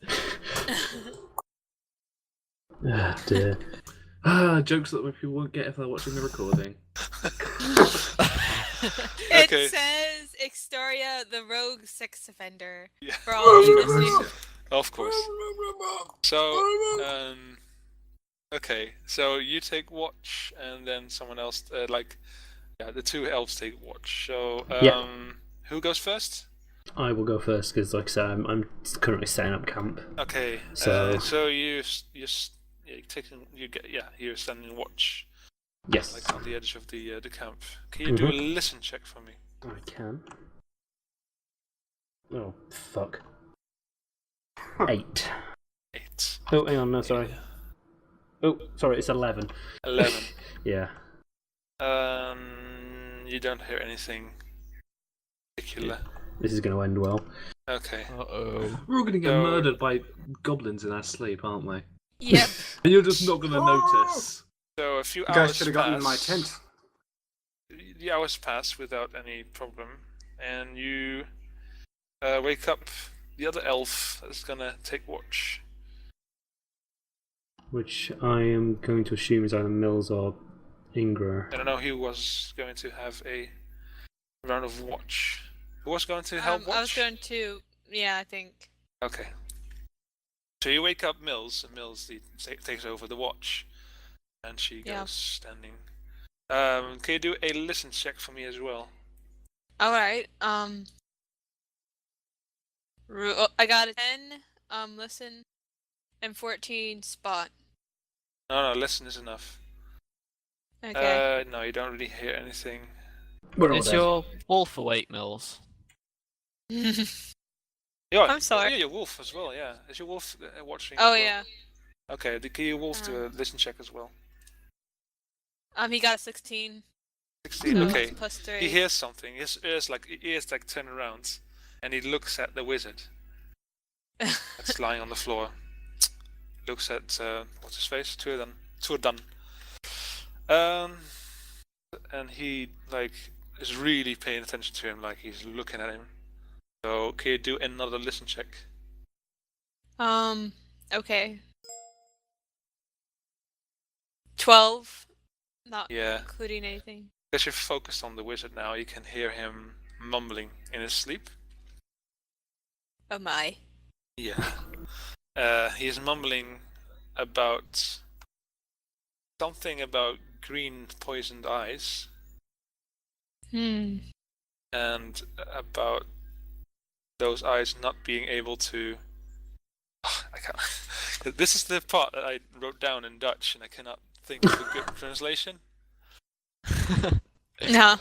Ah, dear. Jokes that people won't get if they're watching the recording. It Okay. says Extoria, the rogue sex offender. Yeah. For all of you listening. Of course. So, okay. So you take watch, and then someone else, the 2 elves take watch. So, Yeah. who goes first? I will go first because, like I said, I'm currently setting up camp. Okay. So- So you're standing watch, Yes, like on the edge of the camp. Can you do a listen check for me? I can. Oh, fuck. 8. 8. Oh, hang on, no, sorry. Oh, sorry, it's 11. 11. Yeah. You don't hear anything particular. This is going to end well. Okay. Uh-oh. We're all going to get So- murdered by goblins in our sleep, aren't we? Yep. And you're just not going to notice. So a few You guys hours should have gotten in my pass. tent. The hours pass without any problem, and you wake up the other elf that's gonna take watch. Which I am going to assume is either Mills or Ingryr. I don't know who was going to have a round of watch. Who was going to help watch? I was going to. Yeah, I think. Okay. So you wake up Mills, and Mills takes over the watch, and she Yeah. goes standing. Can you do a listen check for me as well? All right. I got a 10. Listen, and 14 spot. No, listen is enough. Okay. No, you don't really hear anything. We're all Is dead. your wolf awake, Mills? Yeah, I'm sorry. Yeah, your wolf as well. Yeah, is your wolf watching? Oh as well? yeah. Okay, can your wolf do a listen check as well? He got a 16. 16. So Okay. it's plus 3. He hears something. His ears turn around, and he looks at the wizard that's lying on the floor. Looks at what's his face? Turdan. And he is really paying attention to him, like he's looking at him. So can you do another listen check? Okay. 12. Not Yeah. including anything. Because you're focused on the wizard now, you can hear him mumbling in his sleep. Oh my. Yeah. He's mumbling about something about green poisoned eyes Hmm. and about those eyes not being able to. I can't. This is the part that I wrote down in Dutch, and I cannot think of a good translation. No.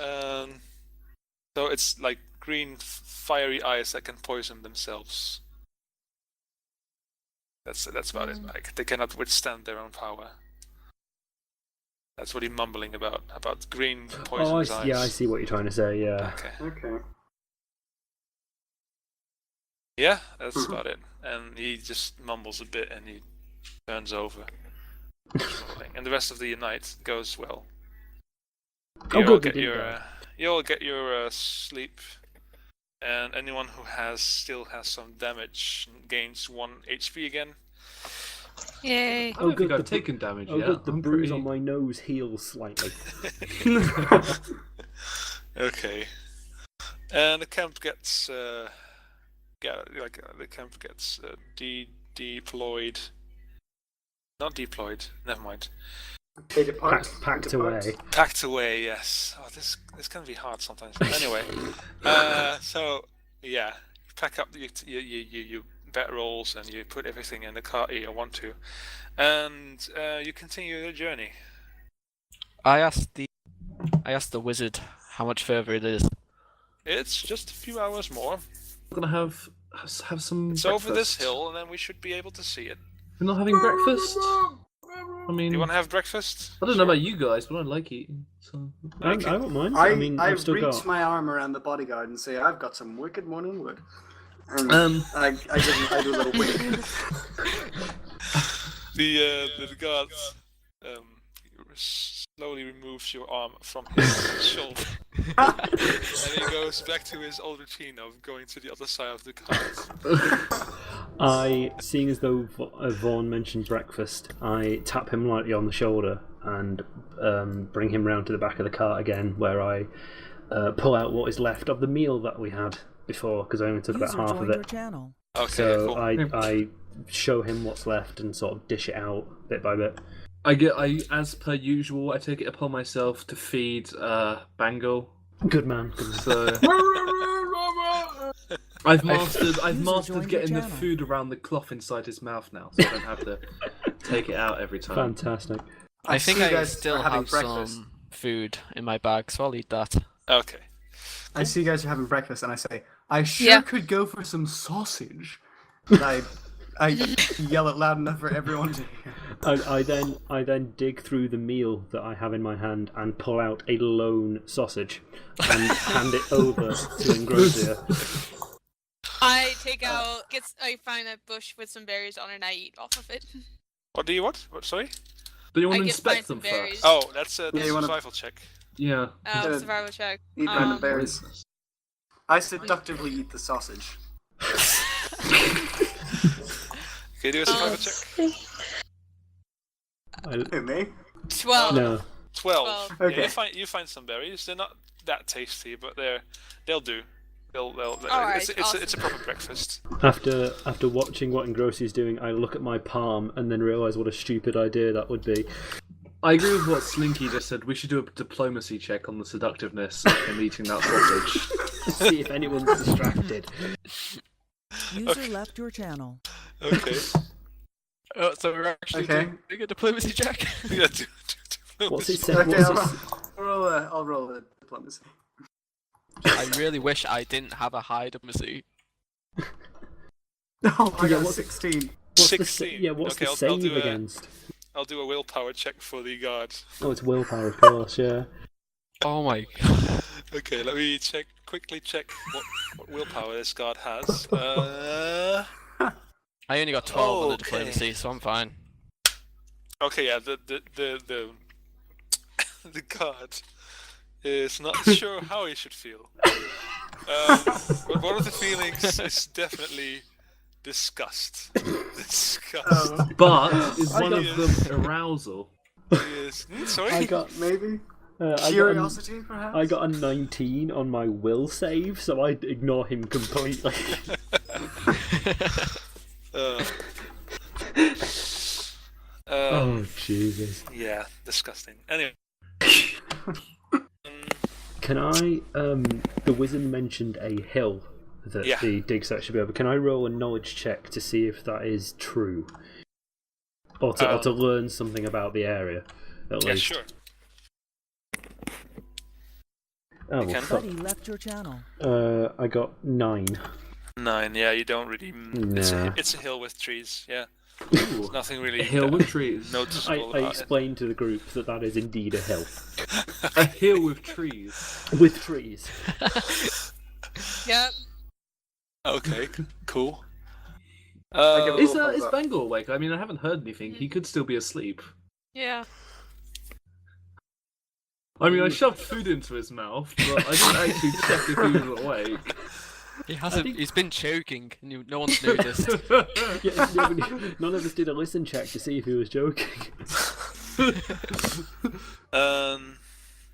So it's like green, fiery eyes that can poison themselves. That's about it. Like they cannot withstand their own power. That's what he's mumbling about green poisonous eyes. Yeah, I see what you're trying to say. Yeah. Okay. Yeah, that's about it. And he just mumbles a bit, and he turns over. And the rest of the night goes well. Oh, You good, all we get did your that. you all get your sleep, and anyone who still has some damage gains 1 HP again. Yay. I don't think I've taken damage Oh, yet. good. The I'm bruise pretty- on my nose heals slightly. Okay. And the camp gets deployed. Not deployed. Never mind. They depart. Packed Depart. away. Packed away. Yes. Oh, this can be hard sometimes. Anyway, so yeah, you pack up you bedrolls and you put everything in the car you want to, and you continue your journey. I asked the wizard how much further it is. It's just a few hours more. We're gonna have some. It's over this breakfast. hill, and then we should be able to see it. We're not having breakfast. I mean, You want to have breakfast? I don't know about you guys, but I like eating. So I don't mind. I mean, I I've still reach got. my arm around the bodyguard and say, "I've got some wicked morning wood." And I do a little wink. The guard slowly removes your arm from his shoulder, and he goes back to his old routine of going to the other side of the cart. Seeing as though Vaughan mentioned breakfast, I tap him lightly on the shoulder and bring him round to the back of the cart again, where I pull out what is left of the meal that we had before, because I only took about User half of joined your it. channel. Okay, So cool. I show him what's left and sort of dish it out bit by bit. as per usual, I take it upon myself to feed Bangel. Good man. So I've mastered joined your getting the channel. food around the cloth inside his mouth now, so I don't have to take it out every time. Fantastic. I think see you I guys still are having have breakfast. some food in my bag, so I'll eat that. Okay. I see you guys are having breakfast, and I say, "I sure Yeah. could go for some sausage." And I yell it loud enough for everyone to hear. I then dig through the meal that I have in my hand and pull out a lone sausage and hand it over to Engrosia. I take out, I find a bush with some berries on it and I eat off of it. What do you want? What? Sorry. Do you want I to get inspect some them berries. first? Oh, that's a you wanna- survival check. Yeah. Good. Survival check. Eat random berries. I seductively eat the sausage. Okay, do a survival check. Who, me? 12. No. 12. Okay. Yeah, you find some berries. They're not that tasty, but they'll do. Alright, It's a proper breakfast. After watching what Engrosia is doing, I look at my palm and then realise what a stupid idea that would be. I agree with what Slinky just said. We should do a diplomacy check on the seductiveness of him eating that sausage. See if anyone's distracted. User left your channel. Okay. Oh, so we're actually Okay. doing a diplomacy check? Yeah, do What's it say? Okay, What's it I'll roll a diplomacy. I really wish I didn't have a high diplomacy. Oh, I Yeah, got what's- 16. what's the 16. yeah, what's Okay, the I'll save do a- against? I'll do a willpower check for the guard. Oh, it's willpower, of course, yeah. Oh my god. Okay, let me quickly check what willpower this guard has. I only got 12 on the Okay. diplomacy, so I'm fine. Okay, yeah, the the guard is not sure how he should feel. But one of the feelings is definitely disgust. Disgust. But is I one got- of them arousal? Yes. Sorry. I got Maybe? I got Curiosity, perhaps? I got a 19 on my will save, so I ignore him completely. Oh Jesus! Yeah, disgusting. Anyway. Can I? The wizard mentioned a hill that Yeah. the dig site should be over. Can I roll a knowledge check to see if that is true, or to learn something about the area? At Yeah, least. sure. Oh You well, can. fuck. Buddy left your channel. I got 9. 9. Yeah, you don't really. Nah. It's a hill with trees. Yeah. Ooh, There's nothing really. a hill with trees. noticeable I about it. explained to the group that is indeed a hill A hill with trees. with trees. Yep. Okay, cool. give a Is little is thumbs up. Bangel awake? I mean, I haven't heard anything. He could still be asleep. Yeah. I mean, I shoved food into his mouth, but I didn't actually check if he was awake. He hasn't. He's been choking, and no one's noticed. Yeah, none of us did a listen check to see if he was joking.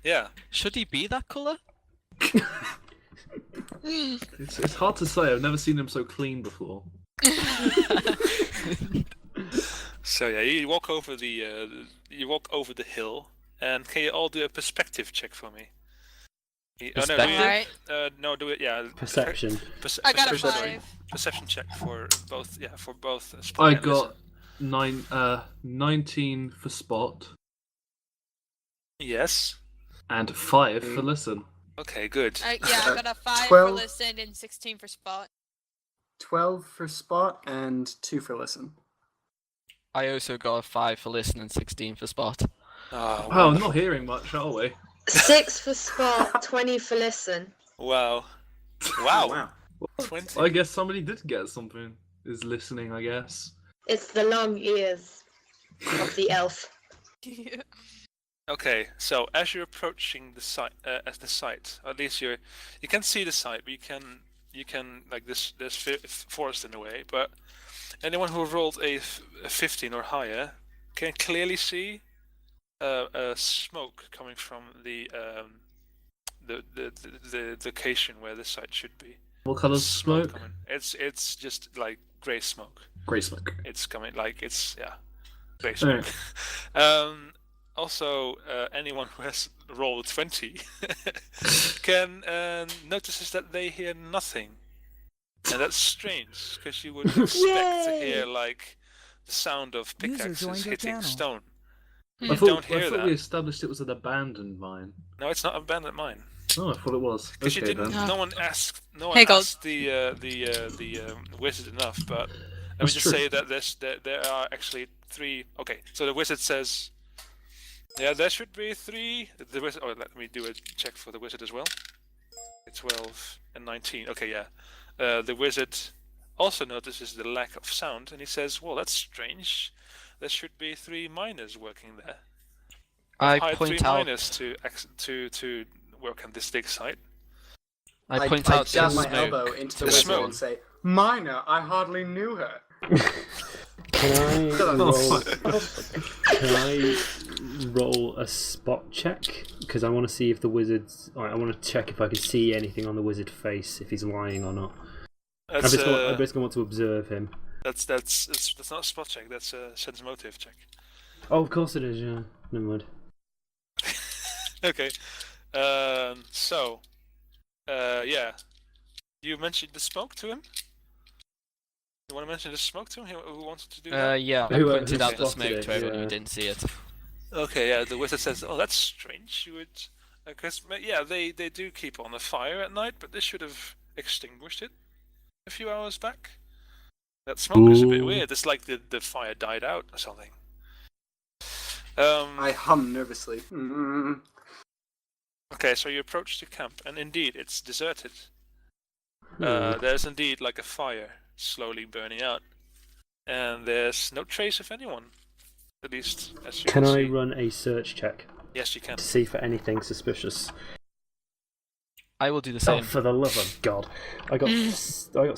Yeah. Should he be that colour? It's hard to say. I've never seen him so clean before. So yeah, you walk over the hill, and can you all do a perspective check for me? Alright. No, do it. Yeah. Perception. I got a perception, sorry. 5. Perception check for both. Yeah, for both. I and got listen. 19 for spot Yes. and 5 for listen. Okay, good. I got a 5 for 12. listen and 16 for spot. 12 for spot and 2 for listen. I also got a 5 for listen and 16 for spot. Oh, Oh, I'm not hearing much, are we? 6 for spot, 20 for listen. wow. Oh, Wow. wow. 20. I guess somebody did get something. Is listening, I guess. It's the long ears of the elf. Okay, so as you're approaching the site, or at least you can see the site, but you can like there's forest in a way, but anyone who rolled a 15 or higher can clearly see smoke coming from the location where the site should be. What colour smoke? Coming. It's just like grey smoke. Grey smoke. It's coming like grey smoke. Also, anyone who has rolled 20 can notices that they hear nothing, and that's strange because you would expect to hear like the sound of pickaxes hitting stone. I thought we established it was an abandoned mine. No, it's not an abandoned mine. Oh, I thought it was. Because Okay, you didn't. then. No one asked the wizard enough, but let me just say that there are actually 3. Okay, so the wizard says, yeah, there should be 3. The wizard. Oh, let me do a check for the wizard as well. 12 and 19. Okay, yeah. The wizard also notices the lack of sound, and he says, "Well, that's strange. There should be 3 miners working there. I hired point 3 out miners to work on this dig site." I point out jab the my smoke elbow into the The wizard smoke. and say, "Miner, I hardly knew her." Can I roll a spot check? Because I want to see if the wizard's. I want to check if I can see anything on the wizard face, if he's lying or not. I'm just going to want to observe him. That's not a spot check. That's a sense motive check. Oh, of course it is. Yeah, never mind. Okay. Yeah. You mentioned the smoke to him? You want to mention the smoke to him? Who wanted to do that? yeah, I Who pointed out the spotted smoke it, to everyone yeah. who didn't see it. Okay, yeah, the wizard says, "Oh, that's strange. You would... Because, yeah, they do keep on a fire at night, but they should have extinguished it a few hours back. That smoke is a bit weird. It's like the fire died out or something." I hum nervously. Okay, so you approach the camp, and indeed, it's deserted. There's indeed like a fire slowly burning out, and there's no trace of anyone, at least as you can Can I see. run a search check Yes, you can. to see for anything suspicious? I will do the Oh, same. for the love of God! I got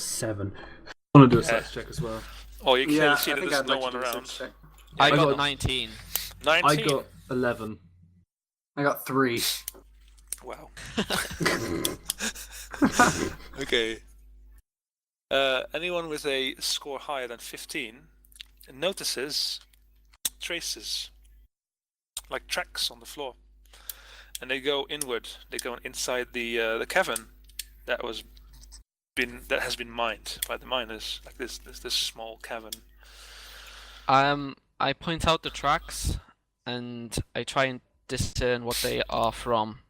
7. I want to do a search check as well. Oh, you Yeah, can I see that think there's I'd no like one to do a around. search check. I I got got- 19. 19. I got 11. I got 3. Wow. Okay. Anyone with a score higher than 15 notices traces, like tracks on the floor, and they go inward. They go inside the cavern that has been mined by the miners. Like this small cavern. I point out the tracks, and I try and discern what they are from.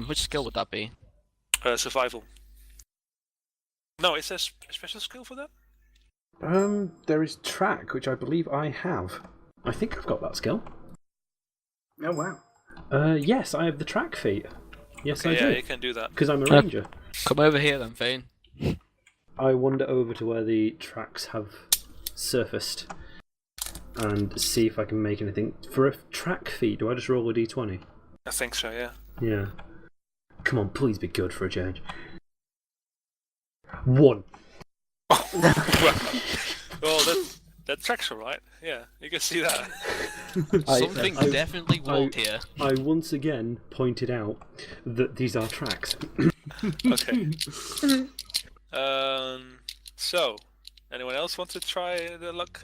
Which skill would that be? Survival. No, it says a special skill for that. There is track, which I believe I have. I think I've got that skill. Oh, wow. Yes, I have the track feat. Yes, Okay, I yeah, do. you can do that. Because I'm a ranger. Come over here then, Thayn. I wander over to where the tracks have surfaced and see if I can make anything. For a track feat, do I just roll a d20? I think so. Yeah. Yeah. Come on, please be good for a change. 1. Well, that track's alright. Yeah, you can see that. Something definitely walked here. I once again pointed out that these are tracks. Okay. So, anyone else want to try the luck?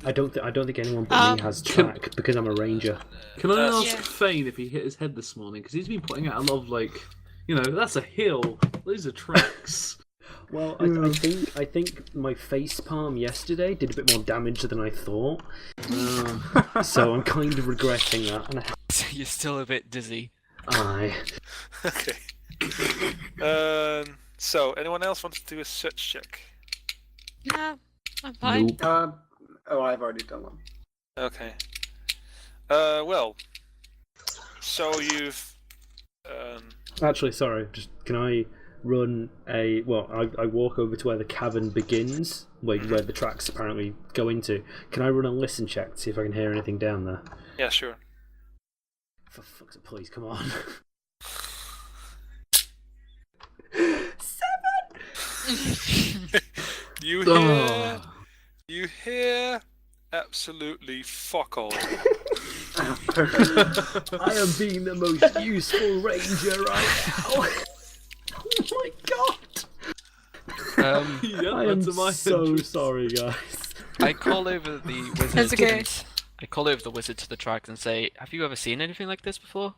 I don't think anyone but me has track because I'm a ranger. Can I ask Yeah. Thayn if he hit his head this morning? Because he's been putting out a lot of that's a hill. Those are tracks. Well, I think my face palm yesterday did a bit more damage than I thought. So I'm kind of regretting that. And You're still a bit dizzy. Aye. Okay. So, anyone else wants to do a search check? Nah, I'm fine. Oh, I've already done one. Okay. Well. So you've. Actually, sorry. Just can I run a? Well, I walk over to where the cavern begins, where the tracks apparently go into. Can I run a listen check to see if I can hear anything down there? Yeah, sure. For fuck's sake, please, come on. 7. You hear absolutely fuck all. Perfect. I am being the most useful ranger right now. Oh my god! I am so sorry, guys. I call over the wizard. That's okay. And I call over the wizard to the track and say, "Have you ever seen anything like this before?"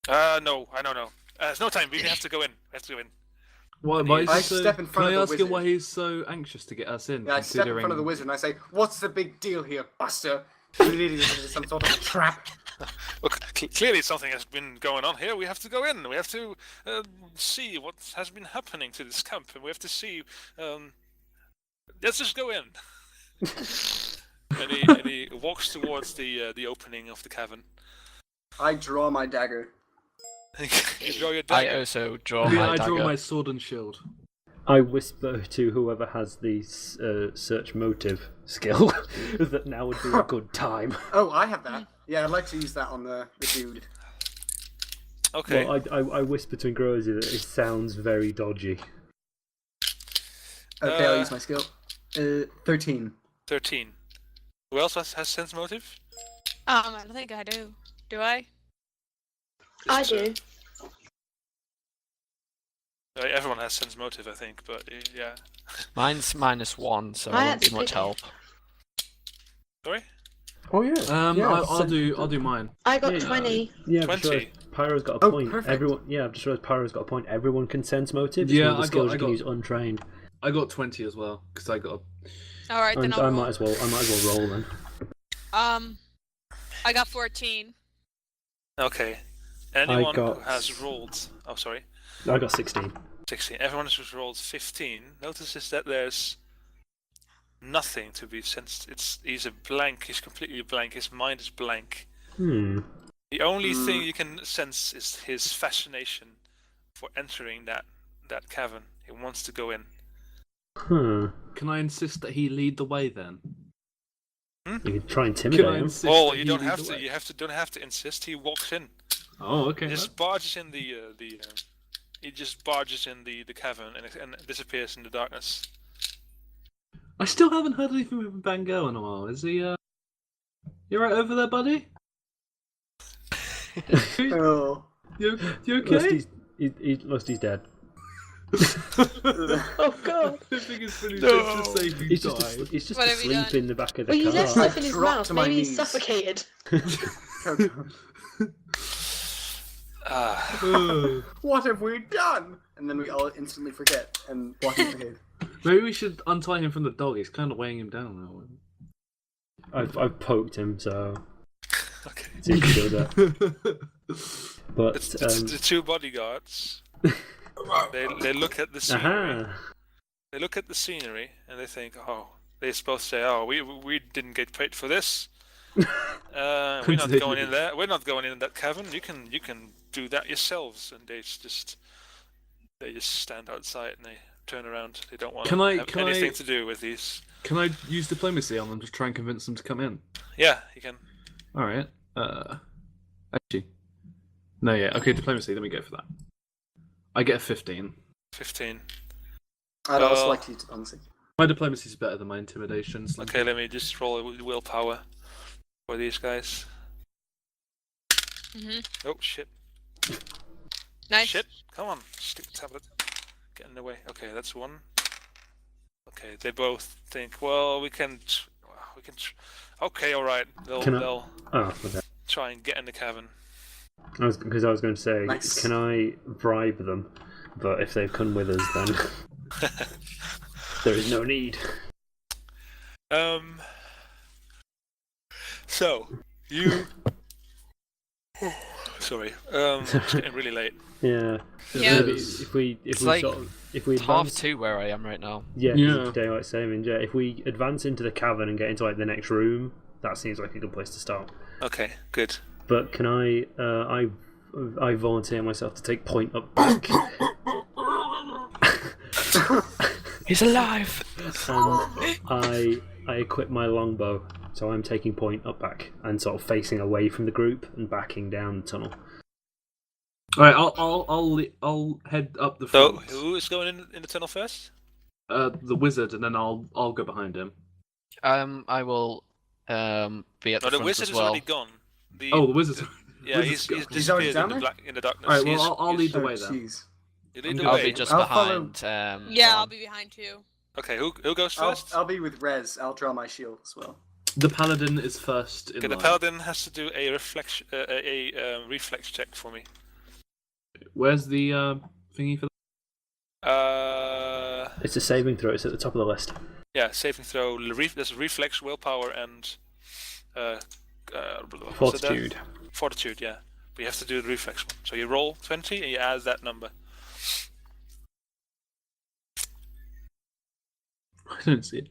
No, I don't know. There's no time. We have to go in. Why is I he so... step in front Can I of the ask him wizard. why he's so anxious to get us in? Yeah, I step in considering... front of the wizard and I say, "What's the big deal here, Buster? Clearly this is some sort of trap." Look, clearly something has been going on here. We have to go in. We have to see what has been happening to this camp, and we have to see. Let's just go in. and he walks towards the opening of the cavern. I draw my dagger. You draw your I dagger. also draw Yeah, my I dagger. draw my sword and shield. I whisper to whoever has the search motive skill that now would be a good time. Oh, I have that. Yeah, I'd like to use that on the dude. Okay. Well, I whisper to Engrosia that it sounds very dodgy. Okay, I'll use my skill. 13. 13. Who else has sense motive? I don't think I do. Do I? I Just, do. Everyone has sense motive, I think, but yeah. Mine's -1, so I it won't be actually- much help. Sorry? Oh yeah. I'll do mine. I got Yeah. 20. Yeah, I've just 20. realised Pyro's got a Oh, point. perfect. I've just realised Pyro's got a point. Everyone can sense motive. Yeah, one of the I skills got- you I can got- use untrained. I got 20 as well because I got. All right, then And I'll I roll. might as well roll then. I got 14. Okay. Anyone got- who has rolled... Oh, sorry. I got 16. 16. Everyone who's rolled 15 notices that there's nothing to be sensed. He's a blank. He's completely blank. His mind is blank. The only thing you can sense is his fascination for entering that cavern. He wants to go in. Can I insist that he lead the way then? You can try and Can intimidate I him. insist Oh, that you he don't lead have the to. way? Don't have to insist. He walks in. Oh, okay. He just barges in the cavern and disappears in the darkness. I still haven't heard anything from Bangel in a while. Is he? You right over there, buddy? Oh. You okay? Lusty's dead. Oh god. I think it's pretty No. safe to say he He's died. just What have you asleep done? in the back of the Well, you left car. stuff in his dropped mouth. to my Maybe he's knees. suffocated. What have we done? And then we all instantly forget and walk into him. Maybe we should untie him from the dog. He's kind of weighing him down now. I've poked him, so Okay. see if he does that. But The two bodyguards. They look at the scenery. They look at the scenery and they think, oh, they both say, oh, we didn't get paid for this. We're not going in there. We're not going in that cavern. You can do that yourselves. And they just stand outside and they turn around. They don't want have anything to do with these. Can I use diplomacy on them to try and convince them to come in? Yeah, you can. All right. Actually, no. Yeah. Okay. Diplomacy. Let me go for that. I get a 15. 15. I'd also like to use diplomacy. My diplomacy is better than my intimidation. So Okay, let me just roll a willpower for these guys. Oh shit! Nice. Shit! Come on, stupid tablet. Get in the way. Okay, that's one. Okay, they both think, well, we can. Okay, all right. They'll okay. try and get in the cavern. Because I was going to say, Nice. can I bribe them? But if they've come with us, then there is no need. So you Sorry. It's getting really late. Yeah. Yeah. Maybe if we like if we It's half advance, 2 where I am right now. yeah, Yeah. daylight savings. Yeah, if we advance into the cavern and get into like the next room, that seems like a good place to start. Okay, good. But can I volunteer myself to take point up back, He's alive! and I equip my longbow, so I'm taking point up back and sort of facing away from the group and backing down the tunnel. All right, I'll head up the So, front. who is going in the tunnel first? The wizard, and then I'll go behind him. I will be at No, the the front wizard as is well. already gone. The Wizard. Yeah, wizard's he's gone. He's already disappeared down in the darkness. All right, well, He's- I'll lead the Oh, way then. jeez. You lead the I'll way. be just I'll follow- behind. Yeah, I'll Vaughan. be behind too. Okay, who goes first? I'll be with Rez. I'll draw my shield as well. The paladin is first in Okay, the line. paladin has to do a reflex check for me. Where's the thingy for? It's a saving throw. It's at the top of the list. Yeah, saving throw. There's reflex, willpower, and what's it there? Fortitude. Fortitude, yeah. But you have to do the reflex one. So you roll 20 and you add that number. I don't see it.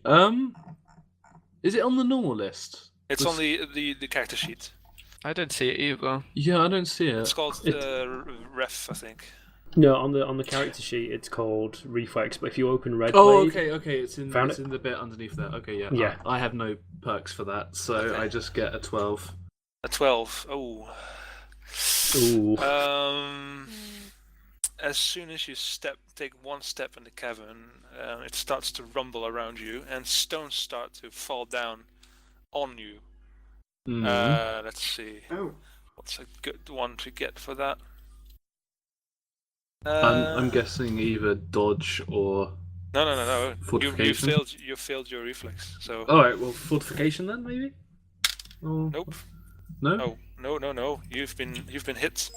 Is it on the normal list? It's on the character sheet. I don't see it either. Yeah, I don't see It's it. called ref, I think. No, on the character sheet it's called reflex. But if you open Red Oh, Blade, okay. It's in Found it's it? in the bit underneath there. Okay, yeah. Yeah. I have no perks for that, so Okay. I just get a 12. A 12. Oh. Ooh. As soon as you take one step in the cavern, it starts to rumble around you, and stones start to fall down on you. Mhm. Let's see. Oh. What's a good one to get for that? I'm guessing either dodge or. No. You Fortification? failed your reflex. So All right. Well, fortification then maybe. Or... nope. No. No. You've been hit.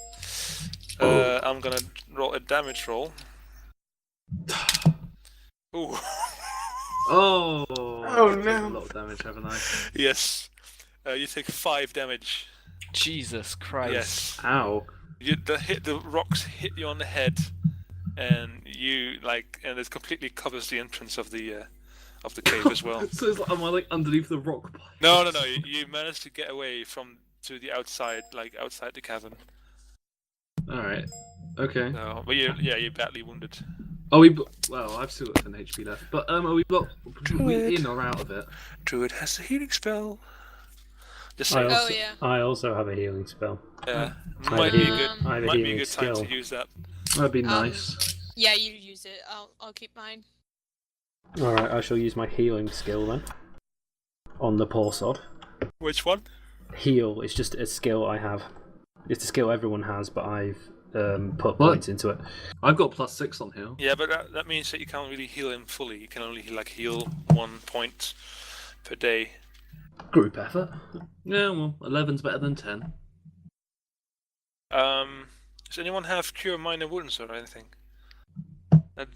Oh. I'm gonna roll a damage roll. Ooh. Oh. Oh, I've taken no. A lot of damage, haven't I? Yes. You take 5 damage. Jesus Christ. Yes. Ow. The rocks hit you on the head, and it completely covers the entrance of the cave as well. So it's like, am I like underneath the rock pile? No. You managed to get away to the outside, outside the cavern. All right. Okay. No, but you're badly wounded. Are we? Well, I've still got 10 HP left. But are we in or out of it? Druid has a healing spell. Just I saying. also, Oh, yeah. I also have a healing spell. Yeah, I might have be a a good. I have a Might be a healing good time skill. to use that. That'd be nice. Yeah, you use it. I'll keep mine. Alright, I shall use my healing skill then. On the poor sod. Which one? Heal is just a skill I have. It's a skill everyone has, but I've put What? points into it. I've got +6 on heal. Yeah, but that means that you can't really heal him fully. You can only heal 1 point per day. Group effort. Yeah, well, 11's better than 10. Does anyone have cure minor wounds or anything?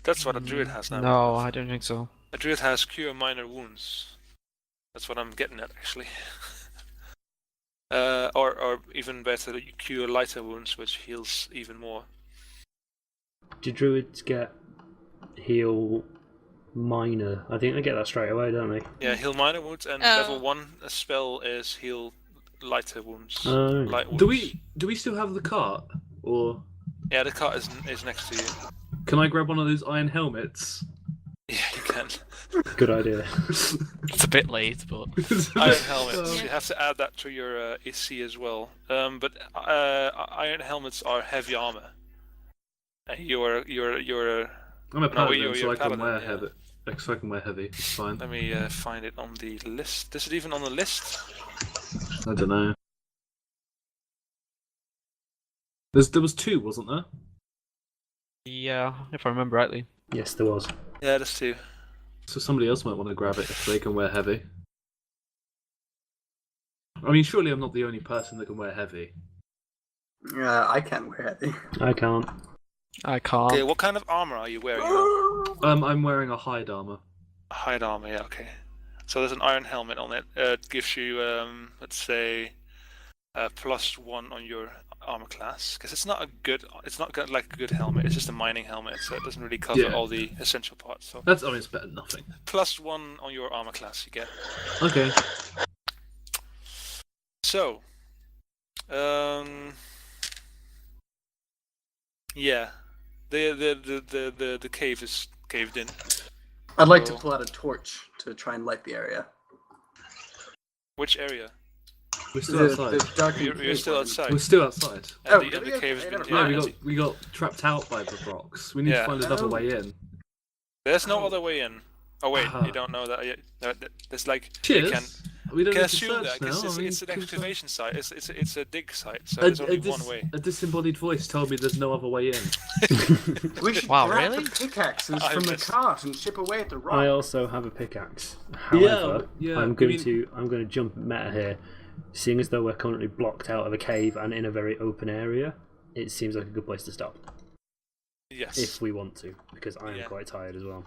That's what a druid has now. No, I don't think so. A druid has cure minor wounds. That's what I'm getting at, actually. Or even better, you cure lighter wounds, which heals even more. Do druids get heal minor? I think they get that straight away, don't they? Yeah, heal minor wounds, and level 1 spell is heal lighter wounds. Oh. Light wounds. Do we still have the cart? Or Yeah, the cart is next to you. can I grab one of those iron helmets? Yeah, you can. Good idea. It's a bit late, but Iron helmets. You have to add that to your AC as well. But iron helmets are heavy armor. And you're I'm a No, paladin, you're so I can paladin, wear yeah. heavy. So I can wear heavy. It's fine. Let me find it on the list. Is it even on the list? I don't know. There was 2, wasn't there? yeah, if I remember rightly. Yes, there was. Yeah, there's 2. So somebody else might want to grab it if they can wear heavy. I mean, surely I'm not the only person that can wear heavy. I can't wear it. I can't. I can't. Okay, what kind of armor are you wearing? I'm wearing a hide armor. Hide armor, yeah, okay. So there's an iron helmet on it. It gives you, let's say, +1 on your armor class, because it's not got like a good helmet. It's just a mining helmet, so it doesn't really cover Yeah. all the essential parts. So That's, I mean, it's better than nothing. +1 on your armor class you get. Okay. So, yeah, the cave is caved in. I'd like to So- pull out a torch to try and light the area. Which area? We're still outside. darkened You're cave still where- outside. We're still outside. And Oh, the really? cave has Okay, been never Yeah, mind. we got trapped out by the rocks. We need Yeah. to find another Oh. way in. There's no other way in. Oh wait, Ah. you don't know that yet. There's like Cheers. you can We don't can need to assume search that now. because I mean, it's an could- excavation site. It's a dig site, so A, there's a, only dis- one way. a disembodied voice told me there's no other way in. We should Wow, grab really? the pickaxes I from the missed. cart and chip away at the rock. I also have a pickaxe. However, yeah, I'm I going mean- to jump meta here. Seeing as though we're currently blocked out of a cave and in a very open area, it seems like a good place to stop Yes. if we want to, because I am Yeah. quite tired as well.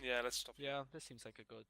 Yeah, let's stop. Yeah, this seems like a good